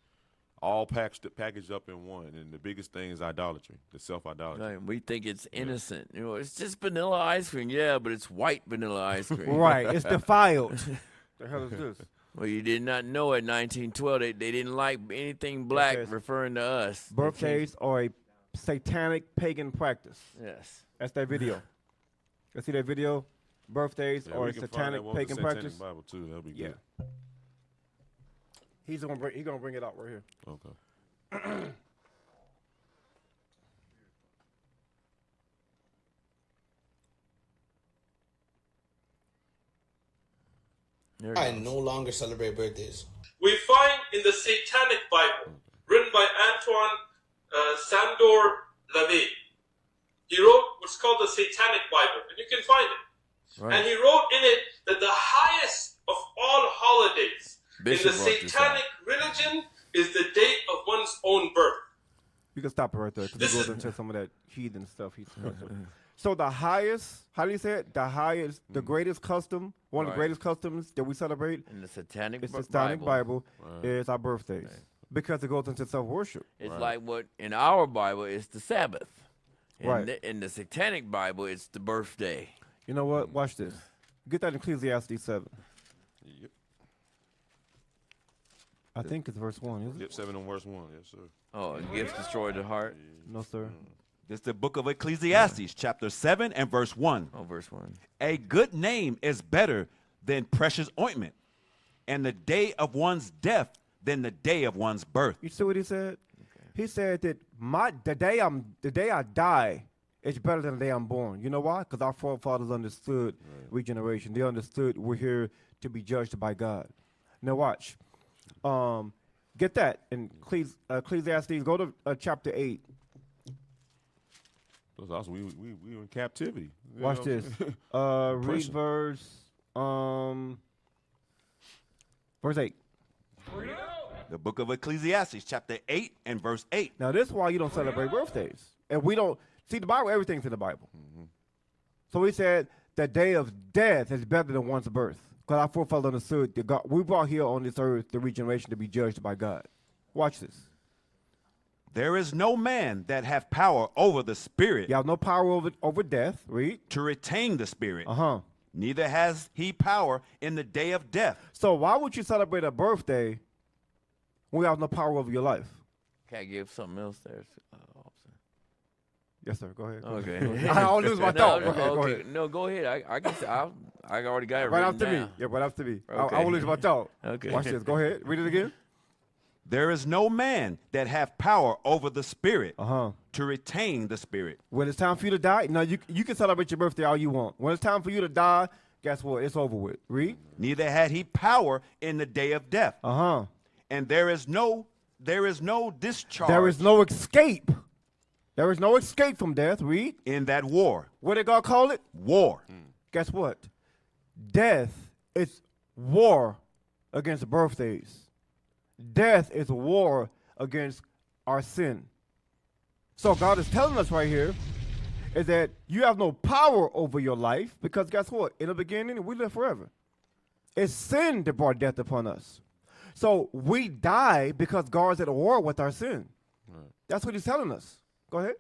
all packaged up in one. And the biggest thing is idolatry, the self-idolatry. Right. We think it's innocent. You know, it's just vanilla ice cream. Yeah, but it's white vanilla ice cream. Right. It's defiled. The hell is this? Well, you did not know at 1912 they didn't like anything black referring to us. Birthdays are a satanic pagan practice. Yes. That's that video. You see that video? Birthdays or a satanic pagan practice? Bible too. That'll be good. He's gonna bring it out right here. Okay. I no longer celebrate birthdays. We find in the Satanic Bible, written by Antoine Sandor Lavey. He wrote what's called the Satanic Bible, and you can find it. Right. And he wrote in it that the highest of all holidays in the Satanic religion is the date of one's own birth. You can stop it right there because he goes into some of that heathen stuff. So the highest, how do you say it? The highest, the greatest custom, one of the greatest customs that we celebrate in the Satanic Bible is our birthdays because it goes into self-worship. It's like what in our Bible is the Sabbath. In the Satanic Bible, it's the birthday. You know what? Watch this. Get that in Ecclesiastes 7. Yep. I think it's verse 1, isn't it? Yep, 7 on verse 1. Yes, sir. Oh, gifts destroy the heart. No, sir. This is the book of Ecclesiastes, chapter 7 and verse 1. Oh, verse 1. A good name is better than precious ointment, and the day of one's death than the day of one's birth. You see what he said? Okay. He said that the day I die is better than the day I'm born. You know why? Because our forefathers understood regeneration. They understood we're here to be judged by God. Now watch. Get that in Ecclesiastes. Go to chapter 8. That's awesome. We were in captivity. Watch this. Read verse 8. The book of Ecclesiastes, chapter 8 and verse 8. Now, this is why you don't celebrate birthdays. And we don't, see the Bible, everything's in the Bible. Mm-hmm. So he said the day of death is better than one's birth. Because our forefathers understood that God, we brought here on this earth the regeneration to be judged by God. Watch this. There is no man that have power over the spirit. You have no power over death. Read. To retain the spirit. Uh-huh. Neither has he power in the day of death. So why would you celebrate a birthday when you have no power over your life? Can I give something else there? Yes, sir. Go ahead. Okay. I don't lose my thought. No, okay, okay. Go ahead. No, go ahead. I guess I already got it right written after down. me. Yeah, right after me. Okay. I won't lose my thought. Okay. Watch this. Go ahead. Read it again. There is no man that have power over the spirit to retain the spirit. When it's time for you to die, now you can celebrate your birthday all you want. When it's time for you to die, guess what? It's over with. Read. Neither had he power in the day of death. And there is no discharge. There is no escape. There is no escape from death. Read. In that war. What did God call it? War. Guess what? Death is war against birthdays. Death is war against our sin. So God is telling us right here is that you have no power over your life because guess what? In the beginning, we live forever. It's sin that brought death upon us. So we die because God's at war with our sin. Right. That's what he's telling us. Go ahead.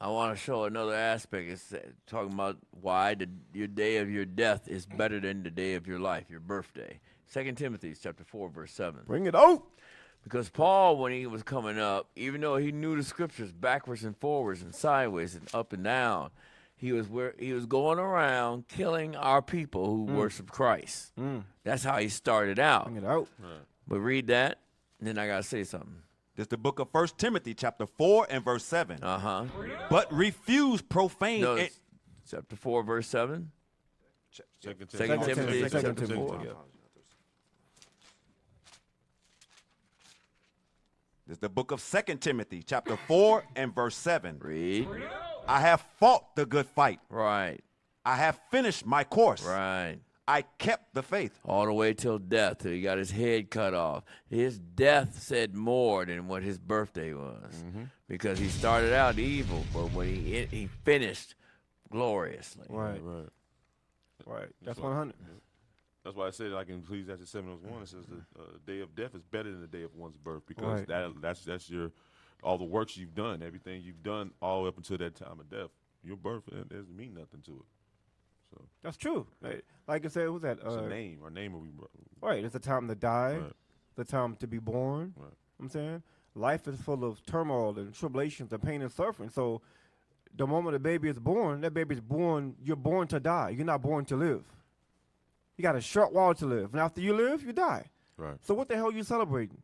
I want to show another aspect. It's talking about why your day of your death is better than the day of your life, your birthday. 2 Timothy chapter 4, verse 7. Bring it out. Because Paul, when he was coming up, even though he knew the scriptures backwards and forwards and sideways and up and down, he was going around killing our people who worship Christ. That's how he started out. Bring it out. Right. But read that, and then I got to say something. This is the book of 1 Timothy chapter 4 and verse 7. But refuse profane. No, chapter 4, verse 7. 2 Timothy chapter 4. Yeah. This is the book of 2 Timothy chapter 4 and verse 7. Read. I have fought the good fight. Right. I have finished my course. Right. I kept the faith. All the way till death, till he got his head cut off. His death said more than what his birthday was. Because he started out evil, but when he finished gloriously. Right. That's 100. That's why I said, like in Ecclesiastes 7:1, it says the day of death is better than the day of one's birth because that's your all the works you've done, everything you've done all up until that time of death. Your birth doesn't mean nothing to it. So that's true. Like I said, who's that? It's a name. Our name will be right. It's the time to die, the time to be born. Right. I'm saying life is full of turmoil and tribulations and pain and suffering. So the moment a baby is born, that baby is born. You're born to die. You're not born to live. You got a short while to live, and after you live, you die. Right. So what the hell are you celebrating?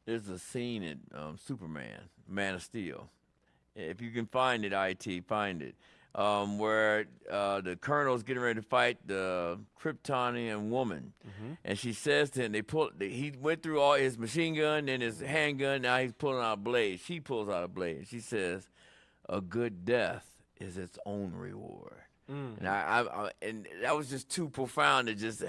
There's a scene in Superman, Man of Steel. If you can find it, find it. Where the colonel's getting ready to fight the Kryptonian woman. And she says to him, he went through all his machine gun and his handgun, now he's pulling out a blade. She pulls out a blade. And she says, a good death is its own reward. And and that was just too profound to just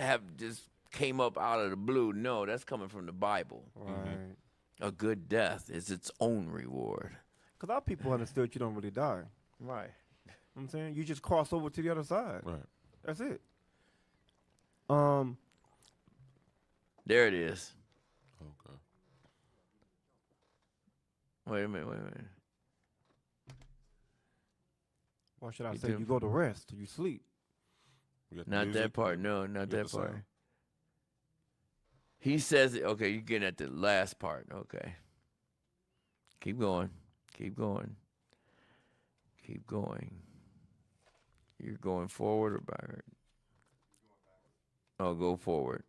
came up out of the blue. No, that's coming from the Bible. Right. A good death is its own reward. Because our people understood you don't really die. Right. I'm saying you just cross over to the other side. Right. That's it. There it is. Okay. Wait a minute. Or should I say you go to rest, you sleep. Not that part. No, not that part. He says it. Okay, you're getting at the last part. Okay. Keep going. Keep going. Keep going. You're going forward or backward? Oh, go forward.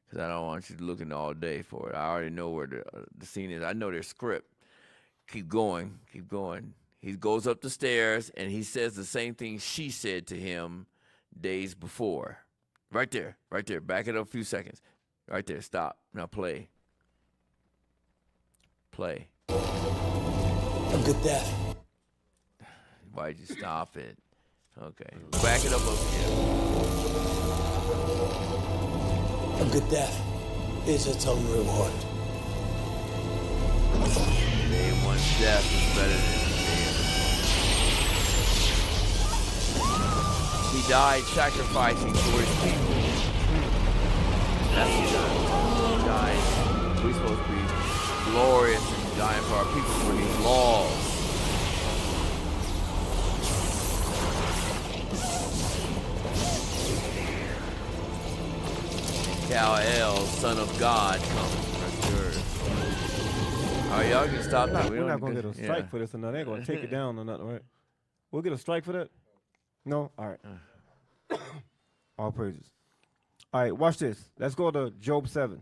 Because I don't want you looking all day for it. I already know where the scene is. I know their script. Keep going. Keep going. He goes up the stairs, and he says the same thing she said to him days before. Right there. Right there. Back it up a few seconds. Right there. Stop. Now play. Play. A good death. Why'd you stop it? Okay. Back it up again. A good death is its own reward. Day one's death is better than the day. He died sacrificing for his people. That's what he died. We're supposed to be glorious and dying for our people for these laws. Kal-El, Son of God, comes. All right, y'all can stop that. We're not going to get a strike for this or nothing. They ain't going to take it down or nothing, right? We'll get a strike for that? No? All right. All praises. All right, watch this. Let's go to Job 7.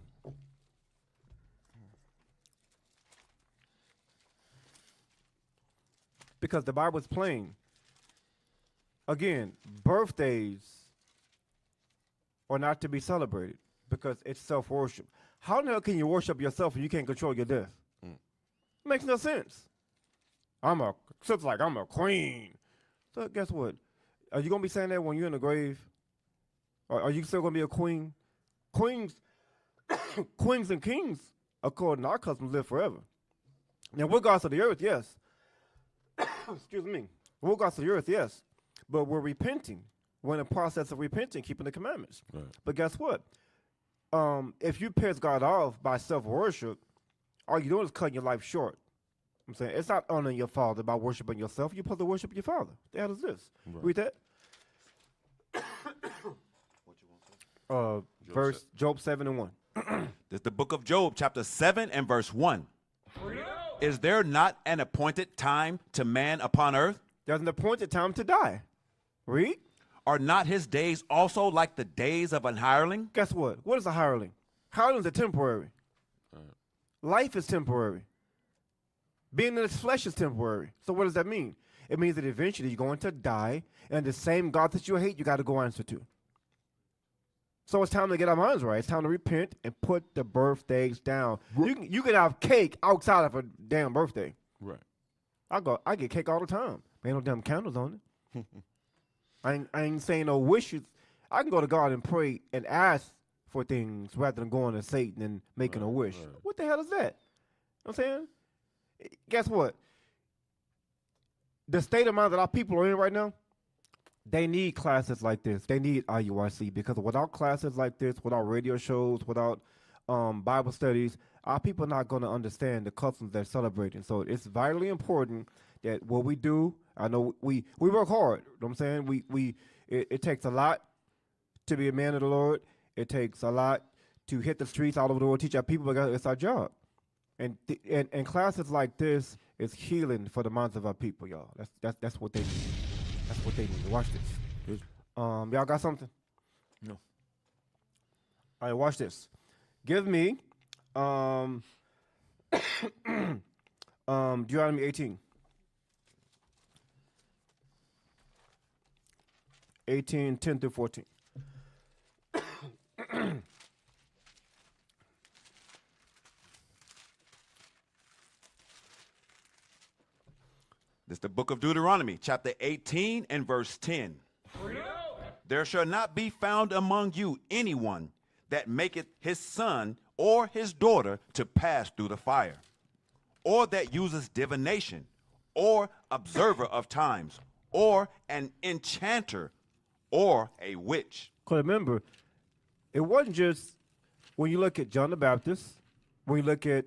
Because the Bible is plain. Again, birthdays are not to be celebrated because it's self-worship. How the hell can you worship yourself and you can't control your death? Makes no sense. I'm a queen. So guess what? Are you gonna be saying that when you're in the grave? Or are you still gonna be a queen? Queens and kings, according to our customs, live forever. Now, we're gods of the earth, yes. Excuse me. We're gods of the earth, yes. But we're repenting. We're in the process of repenting, keeping the commandments. Right. But guess what? If you piss God off by self-worship, all you're doing is cutting your life short. I'm saying it's not honoring your father by worshiping yourself. You're supposed to worship your father. What the hell is this? Right. Read that. Verse Job 7 and 1. This is the book of Job, chapter 7 and verse 1. Is there not an appointed time to man upon earth? There's an appointed time to die. Read. Are not his days also like the days of an hireling? Guess what? What is a hireling? Hirelings are temporary. Life is temporary. Being in this flesh is temporary. So what does that mean? It means that eventually you're going to die, and the same God that you hate, you got to go answer to. So it's time to get our minds right. It's time to repent and put the birthdays down. You can have cake outside of a damn birthday. Right. I get cake all the time. Ain't no damn candles on it. I ain't saying no wishes. I can go to God and pray and ask for things rather than going to Satan and making a wish. Right. What the hell is that? You know what I'm saying? Guess what? The state of mind that our people are in right now, they need classes like this. They need IUIC because without classes like this, without radio shows, without Bible studies, our people are not going to understand the customs they're celebrating. So it's vitally important that what we do, I know we work hard. You know what I'm saying? It takes a lot to be a man of the Lord. It takes a lot to hit the streets all over the world, teach our people, because it's our job. And classes like this is healing for the minds of our people, y'all. That's what they need. That's what they need. Watch this. Y'all got something? No. All right, watch this. Give me Deuteronomy 18. 10 through 14. This is the book of Deuteronomy, chapter 18 and verse 10. There shall not be found among you anyone that maketh his son or his daughter to pass through the fire, or that uses divination, or observer of times, or an enchanter, or a witch. Because remember, it wasn't just when you look at John the Baptist, when you look at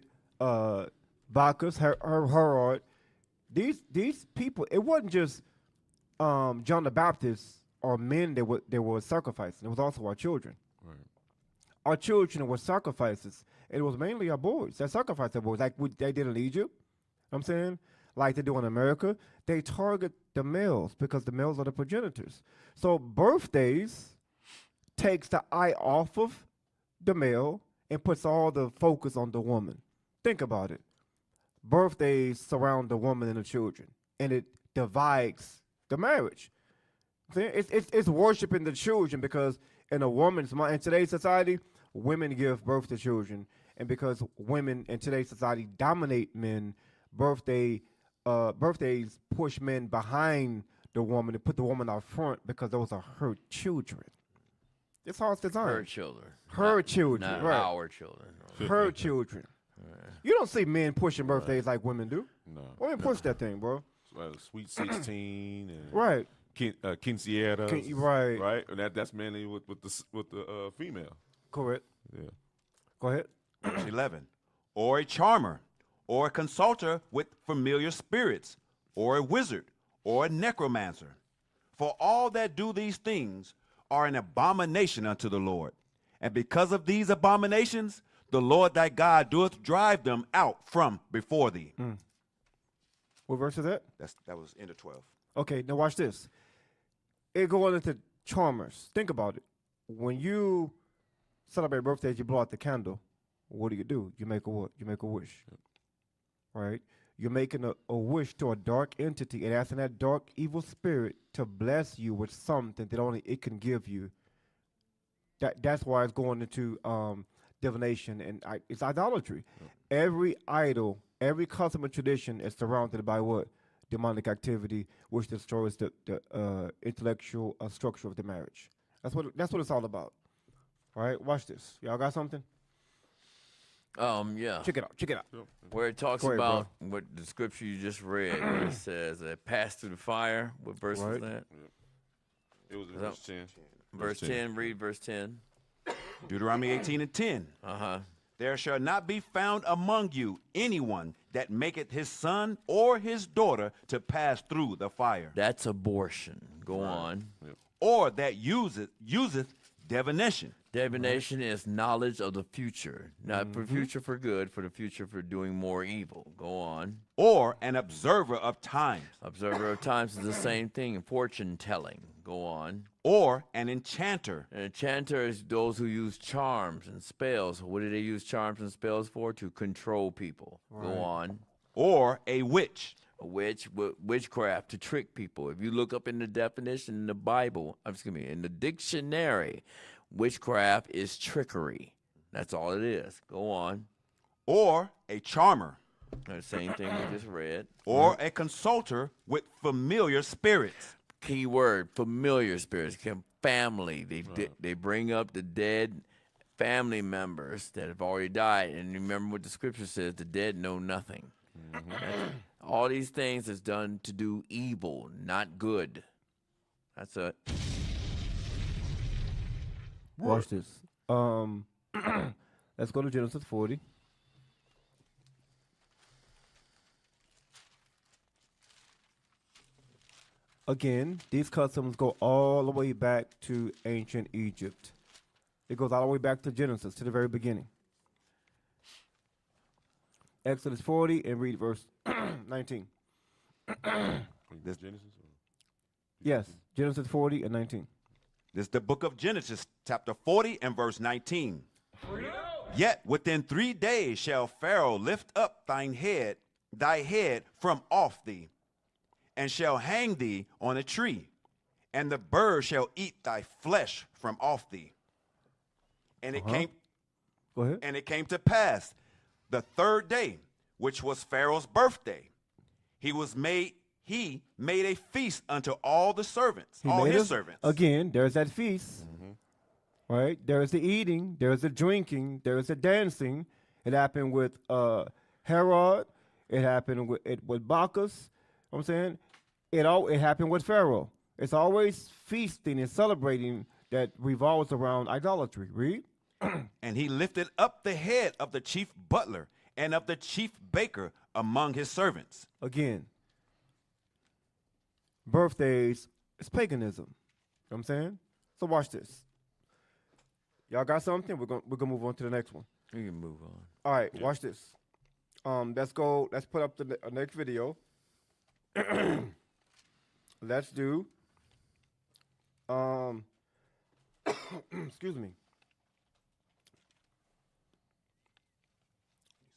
Bacchus, Herod, these people, it wasn't just John the Baptist are men that were sacrificing. It was also our children. Right. Our children were sacrifices. It was mainly our boys that sacrificed their boys, like they did in Egypt. I'm saying, like they do in America. They target the males because the males are the progenitors. So birthdays takes the eye off of the male and puts all the focus on the woman. Think about it. Birthdays surround the woman and the children, and it divides the marriage. It's worshiping the children because in a woman's mind, in today's society, women give birth to children, and because women in today's society dominate men, birthdays push men behind the woman and put the woman out front because those are her children. That's how it's designed. Her children. Her children. Not right. our children. Her children. You don't see men pushing birthdays like women do. No. Women push that thing, bro. Sweet 16 and right. Quinceañeras. Right. Right. And that's mainly with the female. Correct. Yeah. Go ahead. Verse 11. Or a charmer, or a consulter with familiar spirits, or a wizard, or a necromancer. For all that do these things are an abomination unto the Lord. And because of these abominations, the Lord thy God doeth drive them out from before thee. What verse is that? That was end of 12. Okay, now watch this. It going into charmers. Think about it. When you celebrate birthdays, you blow out the candle. What do? You make a what? You make a wish. Right? You're making a wish to a dark entity and asking that dark evil spirit to bless you with something that only it can give you. That's why it's going into divination and it's idolatry. Every idol, every custom and tradition is surrounded by what? Demonic activity, which destroys the intellectual structure of the marriage. That's what it's all about. All right, watch this. Y'all got something? Yeah. Check it out. Where it talks about what the scripture you just read, where it says pass through the fire. What verse was that? It was verse 10. Verse 10. Read verse 10. Deuteronomy 18 and 10. There shall not be found among you anyone that maketh his son or his daughter to pass through the fire. That's abortion. Go on. Or that useth divination. Divination is knowledge of the future, not for future for good, for the future for doing more evil. Go on. Or an observer of times. Observer of times is the same thing. Fortune telling. Go on. Or an enchanter. An enchanter is those who use charms and spells. What do they use charms and spells for? To control people. Go on. Or a witch. A witch, witchcraft, to trick people. If you look up in the definition in the Bible, in the dictionary, witchcraft is trickery. That's all it is. Go on. Or a charmer. The same thing we just read. Or a consulter with familiar spirits. Key word, familiar spirits. Family. They bring up the dead family members that have already died. And remember what the scripture says, the dead know nothing. All these things is done to do evil, not good. That's it. Watch this. Let's go to Genesis 40. Again, these customs go all the way back to ancient Egypt. It goes all the way back to Genesis, to the very beginning. Exodus 40 and read verse 19. This Genesis? Yes, Genesis 40 and 19. This is the book of Genesis, chapter 40 and verse 19. Yet within 3 days shall Pharaoh lift up thy head from off thee, and shall hang thee on a tree, and the bird shall eat thy flesh from off thee. And it came. Go ahead. And it came to pass the third day, which was Pharaoh's birthday, he made a feast unto all the servants, all his servants. Again, there's that feast, right? There's the eating, there's the drinking, there's the dancing. It happened with Herod. It happened with Bacchus. You know what I'm saying? It happened with Pharaoh. It's always feasting and celebrating that revolves around idolatry. Read. And he lifted up the head of the chief butler and of the chief baker among his servants. Again, birthdays is paganism. what I'm saying? So watch this. Y'all got something? We're gonna move on to the next one. We can move on. All right, watch this. Let's go. Let's put up the next video. Let's do. Excuse me.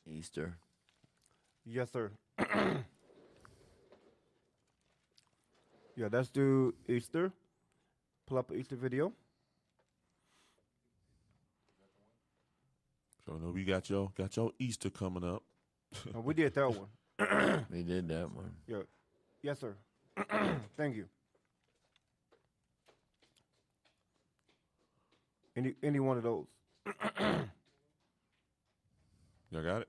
Easter. Yes, sir. Yeah, let's do Easter. Pull up an Easter video. So I know we got your Easter coming up. Oh, we did that one. We did that one. Yeah. Yes, sir. Thank you. Any one of those. Y'all got it?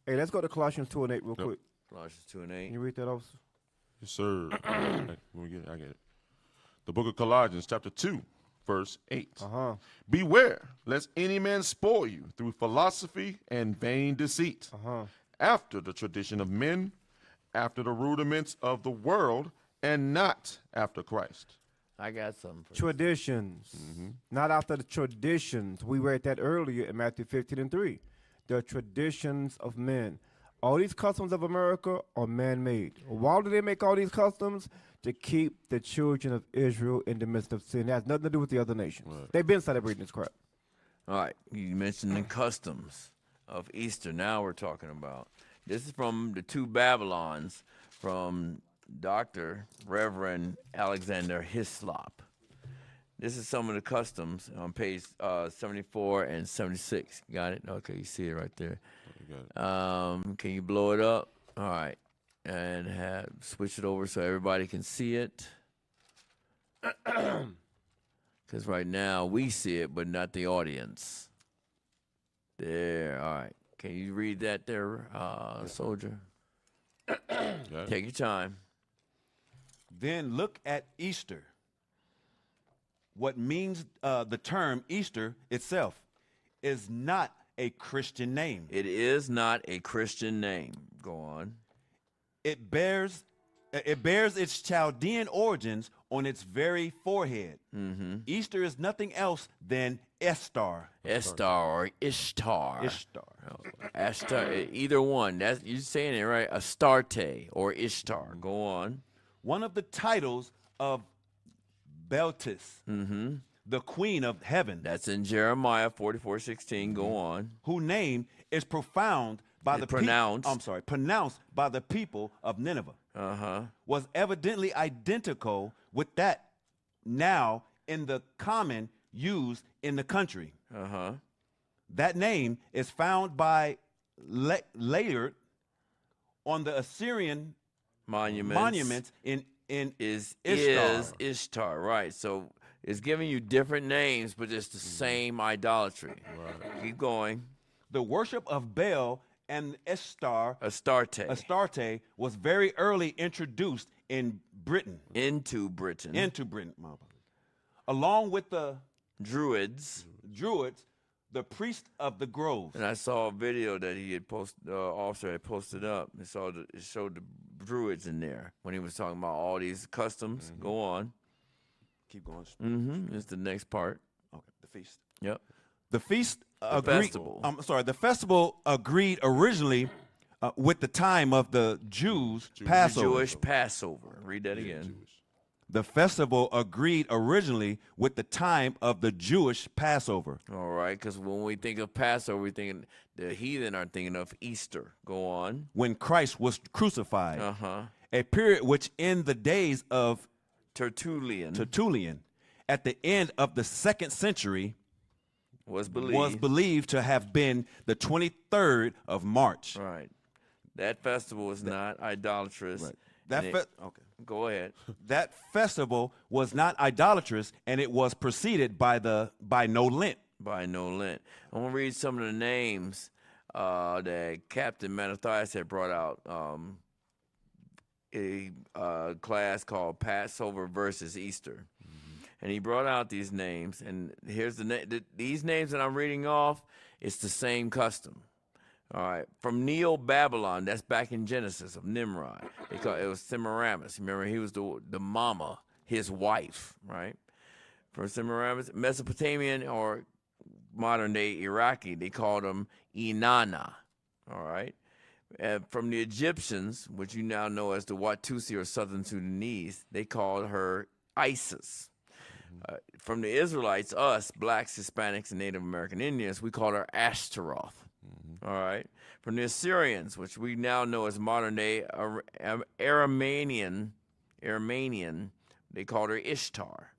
Hey, let's go to Colossians 2:8 real quick. Colossians 2:8. Can you read that, officer? Yes, sir. I get it. The book of Colossians, chapter 2, verse 8. Beware, lest any man spoil you through philosophy and vain deceit, after the tradition of men, after the rudiments of the world, and not after Christ. I got something for Traditions. Not after the traditions. We read that earlier in Matthew 15:3. The traditions of men. All these customs of America are man-made. Why do they make all these customs? To keep the children of Israel in the midst of sin. It has nothing to do with the other nations. Right. They've been celebrating this crap. All right. You mentioned the customs of Easter. Now we're talking about. This is from the two Babylons from Dr. Reverend Alexander Hislop. This is some of the customs on page 74 and 76. Got it? Okay, you see it right there. Can you blow it up? All right. And switch it over so everybody can see it. Because right now we see it, but not the audience. There. All right. Can you read that there, soldier? Take your time. Then look at Easter. What means the term Easter itself is not a Christian name. It is not a Christian name. Go on. It bears its Chaldean origins on its very forehead. Easter is nothing else than Estar. Estar or Ishtar. Ashtar, either one. That's you're saying it right. Astarte or Ishtar. Go on. One of the titles of Beltis, the queen of heaven. That's in Jeremiah 44:16. Go on. Whose name is pronounced by the people of Nineveh. Was evidently identical with that now in the common used in the country. That name is found by later on the Assyrian monuments in Ishtar, right? So it's giving you different names, but it's the same idolatry. Right. Keep going. The worship of Baal and Astarte was very early introduced in Britain. Into Britain, along with the Druids, the priest of the groves. And I saw a video that he had posted. Officer had posted up. It showed the Druids in there when he was talking about all these customs. Go on. Keep going. It's the next part. Okay, the feast. Yep. The feast festival. The festival agreed originally with the time of the Jews' Passover. Jewish Passover. Read that again. The festival agreed originally with the time of the Jewish Passover. All right, because when we think of Passover, we think the heathen are thinking of Easter. Go on. When Christ was crucified. A period which in the days of Tertullian, at the end of the 2nd century, was believed to have been the 23rd of March. Right. That festival was not idolatrous. Right. Go ahead. That festival was not idolatrous, and it was preceded by no Lent. By no Lent. I'm going to read some of the names that Captain Mattathias had brought out. A class called Passover versus Easter. And he brought out these names, and here's these names that I'm reading off. It's the same custom. All right. From Neo-Babylon, that's back in Genesis of Nimrod. It was Semiramis. Remember, he was the mama, his wife, right? From Semiramis, Mesopotamian or modern-day Iraqi, they called him Inanna, all right? From the Egyptians, which you now know as the Watusi or Southern Sudanese, they called her Isis. From the Israelites, us, blacks, Hispanics, and Native American Indians, we called her Ashtaroth. All right. From the Assyrians, which we now know as modern-day Aramean, they called her Ishtar.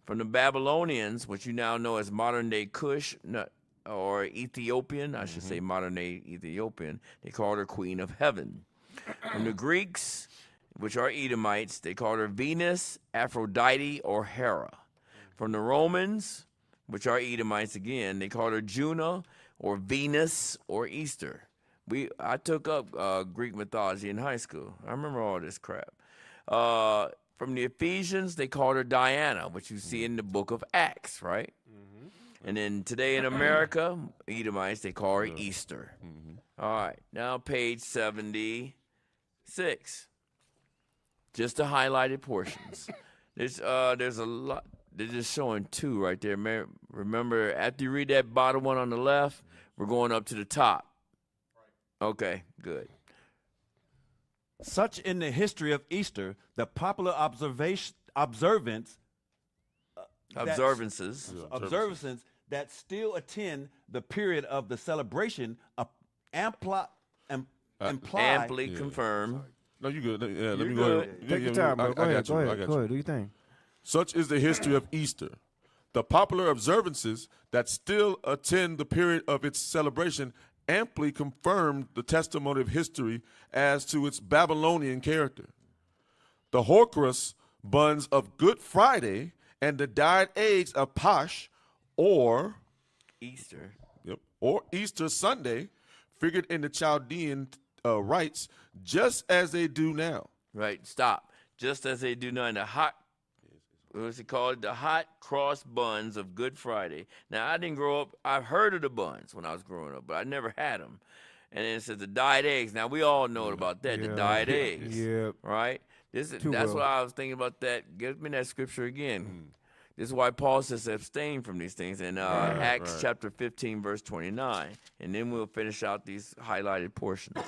From the Babylonians, which you now know as modern-day Cush or Ethiopian, I should say modern-day Ethiopian, they called her Queen of Heaven. From the Greeks, which are Edomites, they called her Venus, Aphrodite, or Hera. From the Romans, which are Edomites again, they called her Juno, or Venus, or Easter. I took up Greek mythology in high school. I remember all this crap. From the Ephesians, they called her Diana, which you see in the book of Acts, right? And then today in America, Edomites, they call her Easter. All right, now page 76. Just the highlighted portions. There's a lot. They're just showing two right there. Remember, after you read that bottom one on the left, we're going up to the top. Okay, good. Such in the history of Easter, the popular observances that still attend the period of the celebration amply confirm. No, you good. Yeah, let me go go ahead. Take your time, bro. Go ahead. Go ahead. Do your thing. Such is the history of Easter. The popular observances that still attend the period of its celebration amply confirmed the testimony of history as to its Babylonian character. The Horcrux buns of Good Friday and the dyed eggs of Pasch or Easter. Or Easter Sunday figured in the Chaldean rites just as they do now. Right, stop. Just as they do now in the hot, what was it called? The hot cross buns of Good Friday. Now, I didn't grow up, I've heard of the buns when I was growing up, but I never had them. And then it says the dyed eggs. Now, we all know about that, the dyed eggs. Yeah. Right? That's what I was thinking about that. Give me that scripture again. This is why Paul says abstain from these things in Acts chapter 15, verse 29. And then we'll finish out these highlighted portions.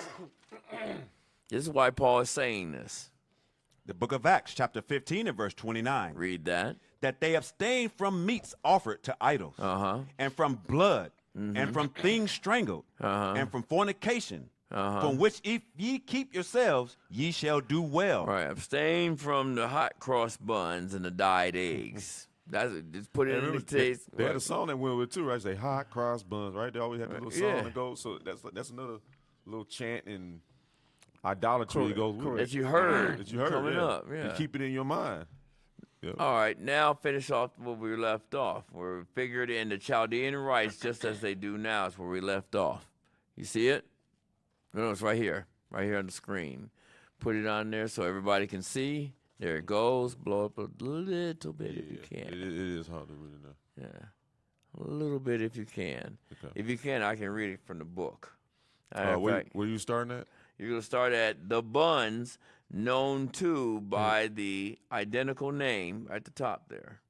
This is why Paul is saying this. The book of Acts, chapter 15 and verse 29. Read that. That they abstain from meats offered to idols, and from blood, and from things strangled, and from fornication, from which if ye keep yourselves, ye shall do well. Right, abstain from the hot cross buns and the dyed eggs. Just put it in the taste. They had a song that went with it too, right? Say hot cross buns, right? They always had the little song that goes. So that's another little chant and idolatry that goes with it. That you heard coming up. You keep it in your mind. All right, now finish off where we left off. We're figured in the Chaldean rites just as they do now is where we left off. You see it? No, it's right here on the screen. Put it on there so everybody can see. There it goes. Blow up a little bit if you can. It is hard to read it now. Yeah, a little bit if you can. Okay. If you can, I can read it from the book. Where you starting at? You're going to start at the buns known to by the identical name at the top there.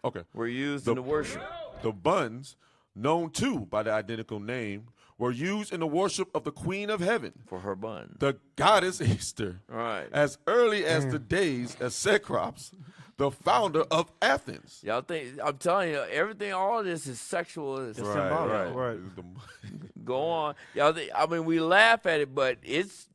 Okay. Were used in the worship. The buns known to by the identical name were used in the worship of the Queen of Heaven. For her buns. The goddess Easter. Right. As early as the days of Cecrops, the founder of Athens. Y'all think, I'm telling you, everything, all of this is sexual. It's symbolic. Right. Go on. Y'all think, I mean, we laugh at it, but it's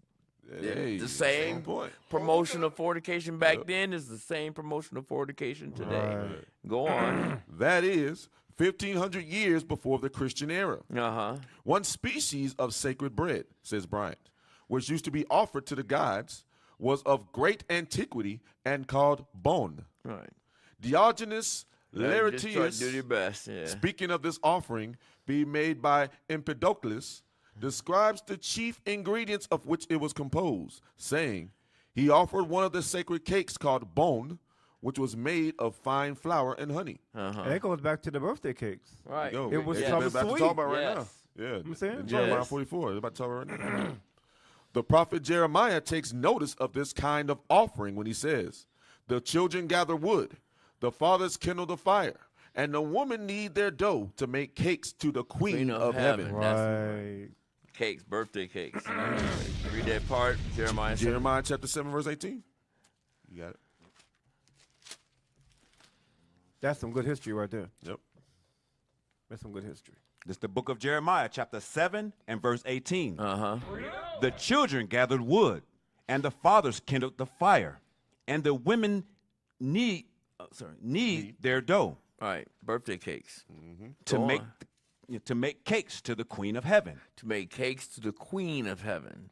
the same promotion of fornication back then is the same promotion of fornication today. Right. Go on. That is 1,500 years before the Christian era. One species of sacred bread, says Bryant, which used to be offered to the gods, was of great antiquity and called bone. Right. Diogenes Laertius, do your best. Yeah. Speaking of this offering being made by Empedocles, describes the chief ingredients of which it was composed, saying, he offered one of the sacred cakes called bone, which was made of fine flour and honey. And that goes back to the birthday cakes. Right. It was something sweet. to talk about right now. Yeah. I'm saying? Jeremiah 44. It's about to tell her right now. The prophet Jeremiah takes notice of this kind of offering when he says, the children gather wood, the fathers kindle the fire, and the women knead their dough to make cakes to the queen of heaven. Right. Cakes, birthday cakes. Read that part, Jeremiah. Jeremiah chapter 7, verse 18. You got it. That's some good history right there. Yep. That's some good history. This is the book of Jeremiah, chapter 7 and verse 18. Uh-huh. The children gathered wood, and the fathers kindled the fire, and the women knead their dough. All right, birthday cakes. To make cakes to the queen of heaven. To make cakes to the queen of heaven.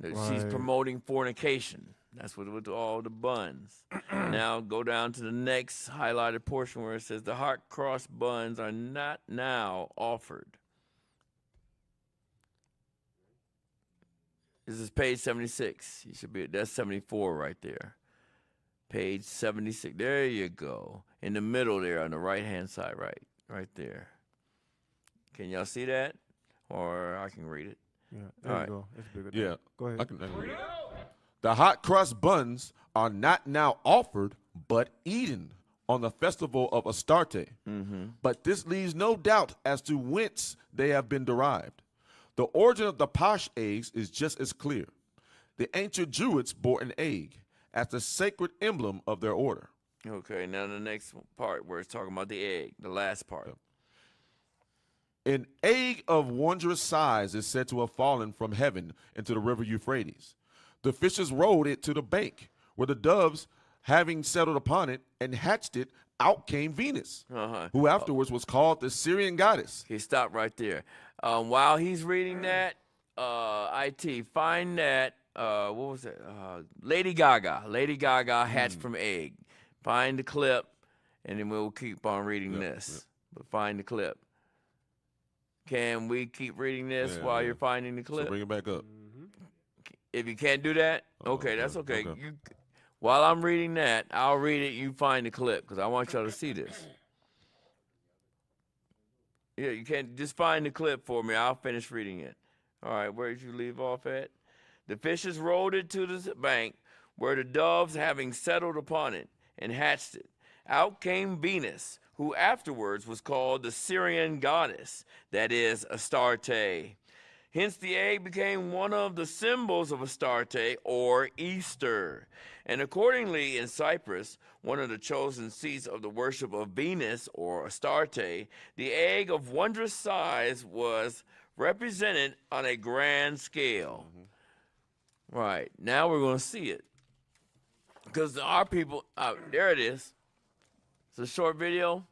She's promoting fornication. That's what with all the buns. Now go down to the next highlighted portion where it says the hot cross buns are not now offered. This is page 76. You should be that's 74 right there. Page 76. There you go. In the middle there on the right-hand side, right there. Can y'all see that? Or I can read it. Yeah, there you go. It's bigger. Yeah. Go ahead. I can read it. The hot crust buns are not now offered, but eaten on the festival of Astarte. But this leaves no doubt as to whence they have been derived. The origin of the posh eggs is just as clear. The ancient Druids bore an egg as the sacred emblem of their order. Okay, now the next part where it's talking about the egg, the last part. An egg of wondrous size is said to have fallen from heaven into the river Euphrates. The fishes rolled it to the bank, where the doves, having settled upon it and hatched it, out came Venus, who afterwards was called the Syrian goddess. Okay, stop right there. While he's reading that, IT, find that, what was it? Lady Gaga. Lady Gaga hatched from egg. Find the clip, and then we'll keep on reading this. But find the clip. Can we keep reading this while you're finding the clip? So bring it back up. If you can't do that, okay, that's okay. While I'm reading that, I'll read it. You find the clip because I want y'all to see this. Yeah, you can't just find the clip for me. I'll finish reading it. All right, where did you leave off at? The fishes rolled it to the bank, where the doves, having settled upon it and hatched it, out came Venus, who afterwards was called the Syrian goddess, that is, Astarte. Hence, the egg became one of the symbols of Astarte, or Easter. And accordingly, in Cyprus, one of the chosen seats of the worship of Venus, or Astarte, the egg of wondrous size was represented on a grand scale. Right, now we're going to see it. Because our people, there it is. It's a short video.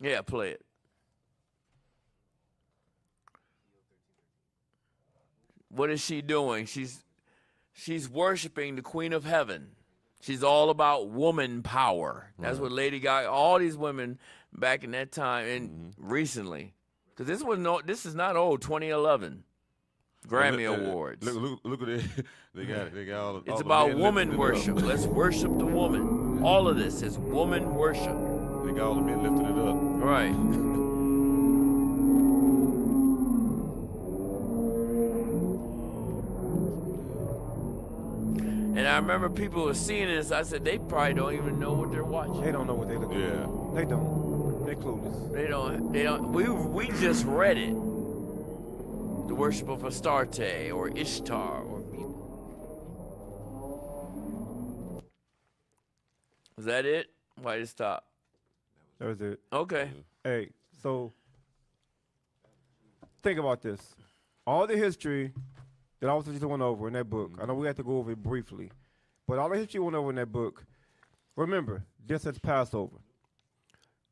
Yeah, play it. What is she doing? She's worshiping the Queen of Heaven. She's all about woman power. That's what Lady Gaga, all these women back in that time and recently, because this is not old. 2011 Grammy Awards. Look at it. They got it. They got all. It's about woman worship. Let's worship the woman. All of this is woman worship. They got all the men lifting it up. Right. And I remember people were seeing this. I said, they probably don't even know what they're watching. They don't know what they're looking at. Yeah. They don't. They're clueless. They don't. We just read it. The worship of Astarte or Ishtar or people. Was that it? Why did it stop? That was it. Okay. Hey, so think about this. All the history that I was just went over in that book, I know we had to go over it briefly, but all the history went over in that book, remember, this is Passover.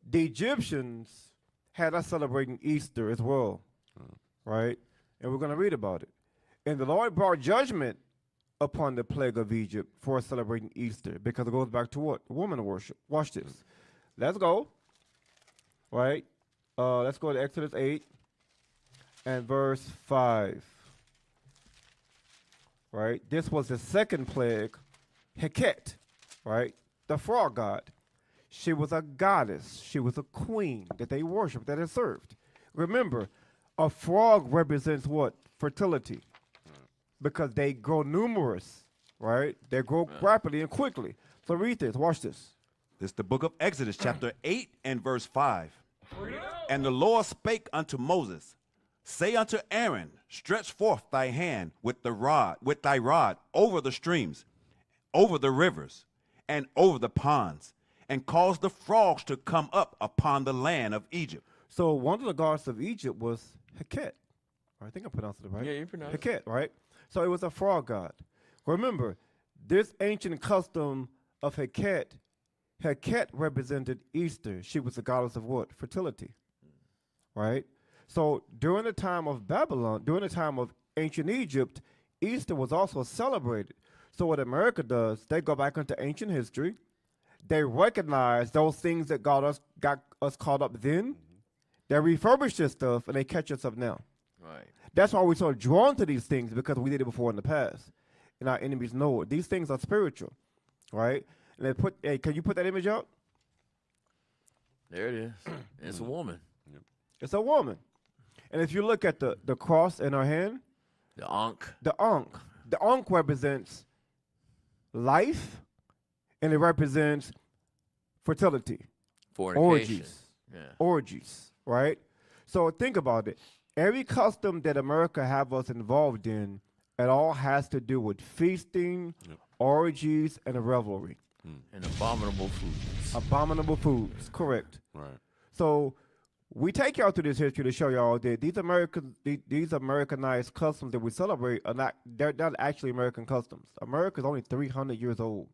The Egyptians had us celebrating Easter as well, right? And we're going to read about it. And the Lord brought judgment upon the plague of Egypt for celebrating Easter, because it goes back to what? Woman worship. Watch this. Let's go. Right? Let's go to Exodus 8 and verse 5. Right? This was the second plague, Heket, right? The frog god. She was a goddess. She was a queen that they worshiped, that they served. We're remember, a frog represents what? Fertility. Because they grow numerous, right? They grow rapidly and quickly. So read this. Watch this. This is the book of Exodus, chapter 8 and verse 5. And the Lord spake unto Moses, say unto Aaron, stretch forth thy hand with thy rod over the streams, over the rivers, and over the ponds, and cause the frogs to come up upon the land of Egypt. So one of the gods of Egypt was Heket. I think I pronounced it right. Yeah, you pronounced it. Heket, right? So it was a frog god. Remember, this ancient custom of Heket represented Easter. She was the goddess of what? Fertility, right? So during the time of Babylon, during the time of ancient Egypt, Easter was also celebrated. So what America does, they go back into ancient history. They recognize those things that got us caught up then. They refurbish this stuff and they catch us up now. Right. That's why we're so drawn to these things, because we did it before in the past. And our enemies know it. These things are spiritual, right? And they put, hey, can you put that image out? There it is. It's a woman. It's a woman. And if you look at the cross in her hand, the Ankh. The Ankh represents life, and it represents fertility. Orgies. Yeah. Orgies, right? So think about it. Every custom that America have us involved in, it all has to do with feasting, orgies, and revelry. And abominable foods. Abominable foods, correct. Right. So we take y'all through this history to show y'all that these Americanized customs that we celebrate are they're not actually American customs. America's only 300 years old.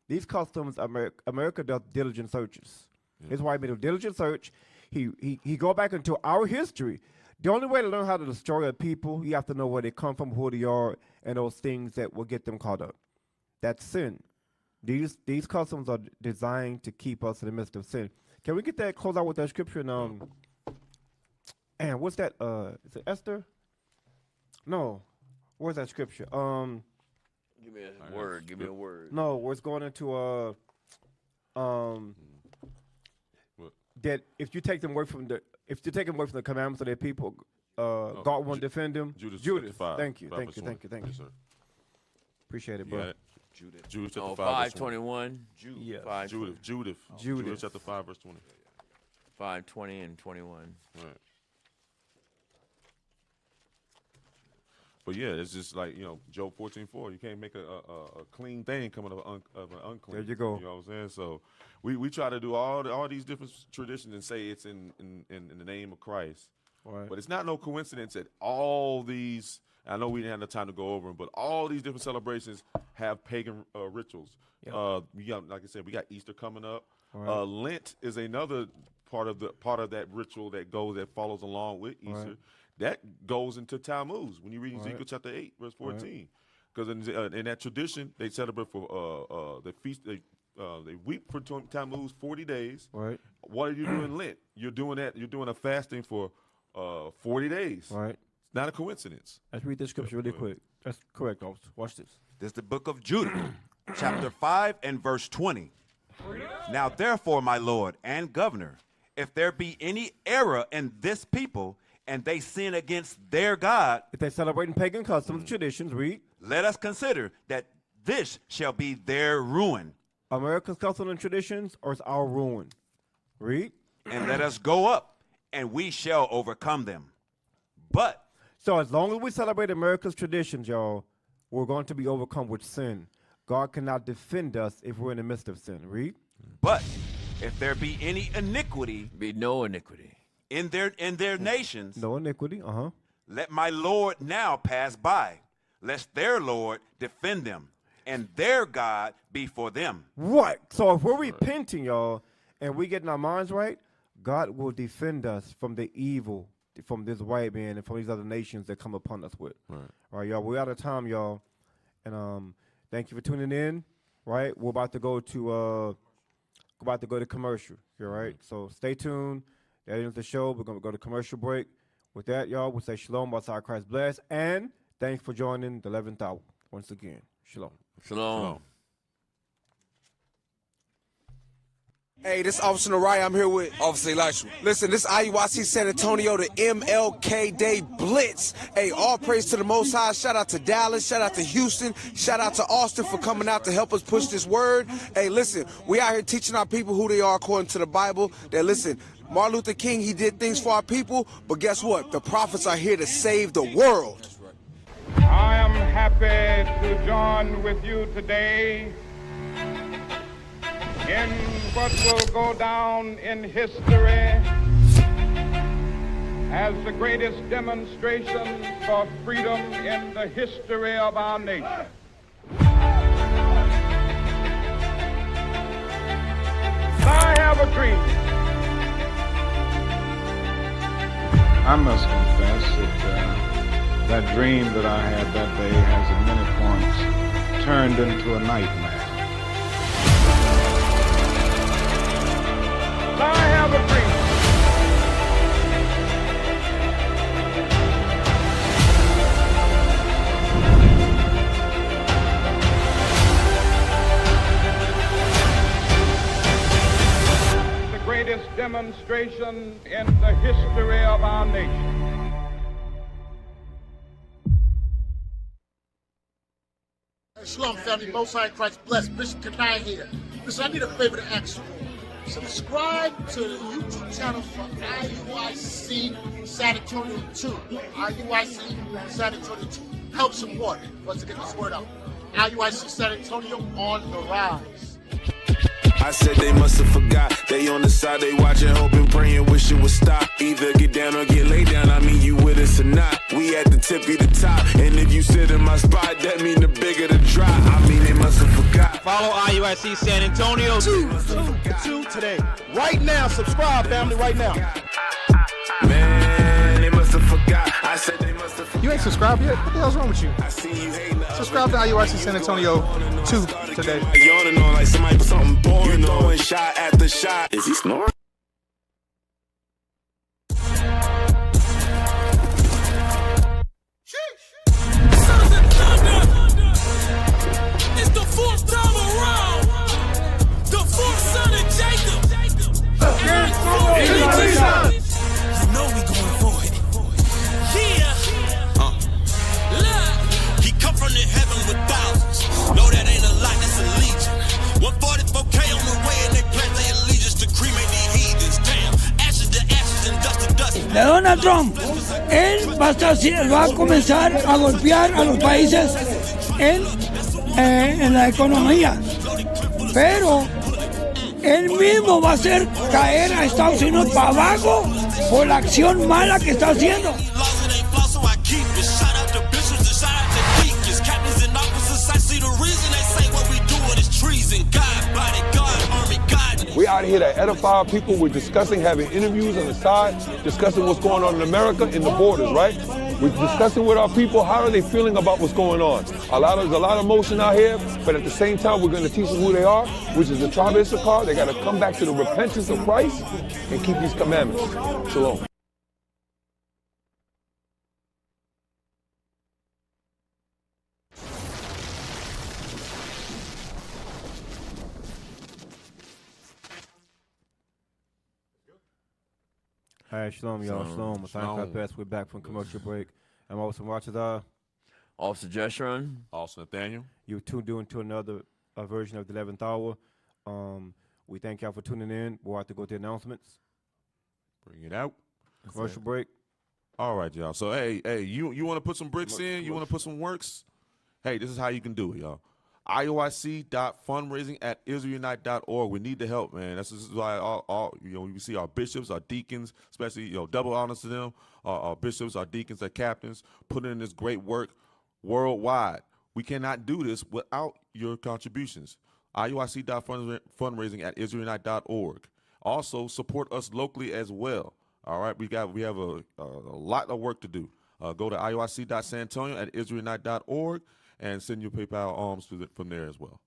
These customs, America does diligent searches. That's why he made a diligent search. He go back into our history. The only way to learn how to destroy a people, you have to know where they come from, who they are, and those things that will get them caught up. That's sin. These customs are designed to keep us in the midst of sin. Can we get that, close out with that scripture? And what's that? Is it Esther? No. Where's that scripture? Give me a word. Give me a word. No, where it's going into that if you take them away from the commandments of their people, God won't defend them. Judas. 5, Thank you. Yes, sir. Appreciate it, bro. Judas chapter 5:21. Yeah. Judas chapter 5 verse 20. 5:20 and 21. Right. But yeah, it's just like, Job 14:4. You can't make a clean thing come out of an unclean. There you go. You know what I'm saying? So we try to do all these different traditions and say it's in the name of Christ. Right. But it's not no coincidence that all these, I know we didn't have the time to go over them, but all these different celebrations have pagan rituals. Yeah. We got, like I said, we got Easter coming up. Right. Lent is another part of that ritual that follows along with Easter. Right. That goes into Tammuz when you read Ezekiel chapter 8, verse 14. Because in that tradition, they celebrate for the feast. They weep for Tammuz 40 days. Right. What are you doing Lent? You're doing that. You're doing a fasting for 40 days. Right. It's not a coincidence. Let's read this scripture really quick. That's correct, officer. Watch this. This is the book of Judah, chapter 5 and verse 20. Now therefore, my Lord and governor, if there be any error in this people, and they sin against their God, if they celebrating pagan customs, traditions, read. Let us consider that this shall be their ruin. America's customs and traditions, or it's our ruin? Read. And let us go up, and we shall overcome them. But so as long as we celebrate America's traditions, y'all, we're going to be overcome with sin. God cannot defend us if we're in the midst of sin. Read. But if there be any iniquity, be no iniquity in their nations, no iniquity. Let my Lord now pass by, lest their Lord defend them, and their God be for them. Right. So if we're repenting, y'all, and we getting our minds right, God will defend us from the evil, from this white man and from these other nations that come upon us with. Right. All right, y'all. We're out of time, y'all, and thank you for tuning in. Right. We're about to go to commercial. All right. So stay tuned. That ends the show. We're going to go to commercial break. With that, y'all, we'll say shalom, outside Christ bless, and thanks for joining the 11th hour once again. Shalom. Shalom. Hey, this is Officer Naraya. I'm here with Officer Elisha. Listen, this is IUIC San Antonio, the MLK Day Blitz. Hey, all praise to the Most High. Shout out to Dallas. Shout out to Houston. Shout out to Austin for coming out to help us push this word. Hey, listen, we out here teaching our people who they are according to the Bible. That listen, Martin Luther King, he did things for our people, but guess what? The prophets are here to save the world. I am happy to join with you today in what will go down in history as the greatest demonstration for freedom in the history of our nation. I have a dream. I must confess that that dream that I had that day has at many points turned into a nightmare. I have a dream. The greatest demonstration in the history of our nation. Shalom, family. Most High Christ bless. Bishop Kanai here. Listen, I need a favor to ask you. Subscribe to the YouTube channel for IUIC San Antonio 2. IUIC San Antonio 2. Help support it. Let's get this word out. IUIC San Antonio on the rise. I said they must have forgot. They on the side, they watching, hoping, praying, wish it would stop. Either get down or get laid down. I mean, you with us or not. We at the tip of the top. And if you sit in my spot, that mean the bigger the drop. I mean, they must have forgot. Follow IUIC San Antonio. Two today. Right now, subscribe, family, right now. Man, they must have forgot. I said they must have forgot. You ain't subscribed yet? What the hell's wrong with you? I see you hating. Subscribe to IUIC San Antonio 2 today. Yawning on like somebody put something boring. You throwing shot after shot. Is he snoring? Sons of thunder. It's the fourth time around. The fourth son of Jacob. You know we going for it. Yeah. Look, he come from the heaven with thousands. No, that ain't a lot, that's a legion. 144K on the way and they pledge their allegiance to cremate these heathens. Damn, ashes to ashes and dust to dust. De Donald Trump, él va a comenzar a golpear a los países en la economía, pero él mismo va a hacer caer a Estados Unidos para abajo por la acción mala que está haciendo. We out here to edify our people. We're discussing, having interviews on the side, discussing what's going on in America, in the borders, right? We're discussing with our people, how are they feeling about what's going on? There's a lot of emotion out here, but at the same time, we're going to teach them who they are, which is the tribe of Issachar. They got to come back to the repentance of Christ and keep these commandments. Shalom. All right, shalom, y'all. Shalom. Shalom. We're back from commercial break. I'm Officer Rachazar. Officer Jeshurun. Officer Nathaniel. You're tuned into another version of the 11th hour. We thank y'all for tuning in. We'll have to go to announcements. Bring it out. Commercial break. All right, y'all. So, hey, you want to put some bricks in? You want to put some works? Hey, this is how you can do it, y'all. IOIC.fundraising@israelunite.org. We need the help, man. This is why all we see our bishops, our deacons, especially double honors to them. Our bishops, our deacons, our captains putting in this great work worldwide. We cannot do this without your contributions. IOIC.fundraising@israelunite.org. Also support us locally as well. All right, we have a lot of work to do. Go to IOIC.sanantonio@israelunite.org. and send your PayPal alms from there as well.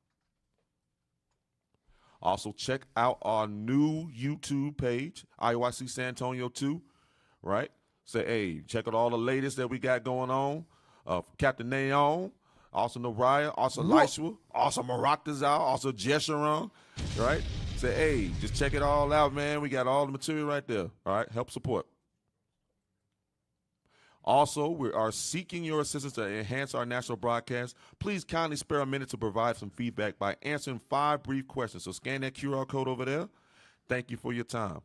Also, check out our new YouTube page, IOIC San Antonio 2, right? Say, hey, check out all the latest that we got going on. Captain Naon, also Nariah, also Lishua, also Maratazal, also Jeshurun, right? say, hey, just check it all out, man. We got all the material right there. All right, help support. Also, we are seeking your assistance to enhance our national broadcast. Please kindly spare a minute to provide some feedback by answering 5 brief questions. So scan that QR code over there. Thank you for your time.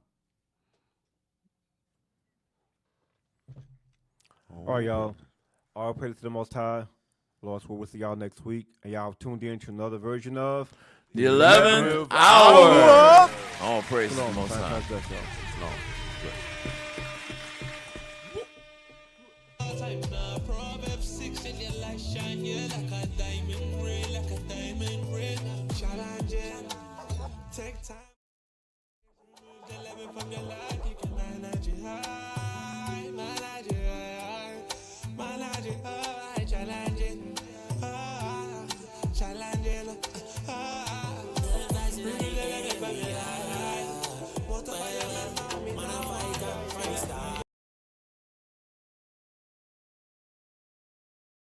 All right, y'all. All praise to the Most High. Lord, we'll see y'all next week. And y'all tuned in to another version of the 11th hour. All praise to the Most High. Proverbs 6 and your light shine, yeah, like a diamond ring, like a diamond ring.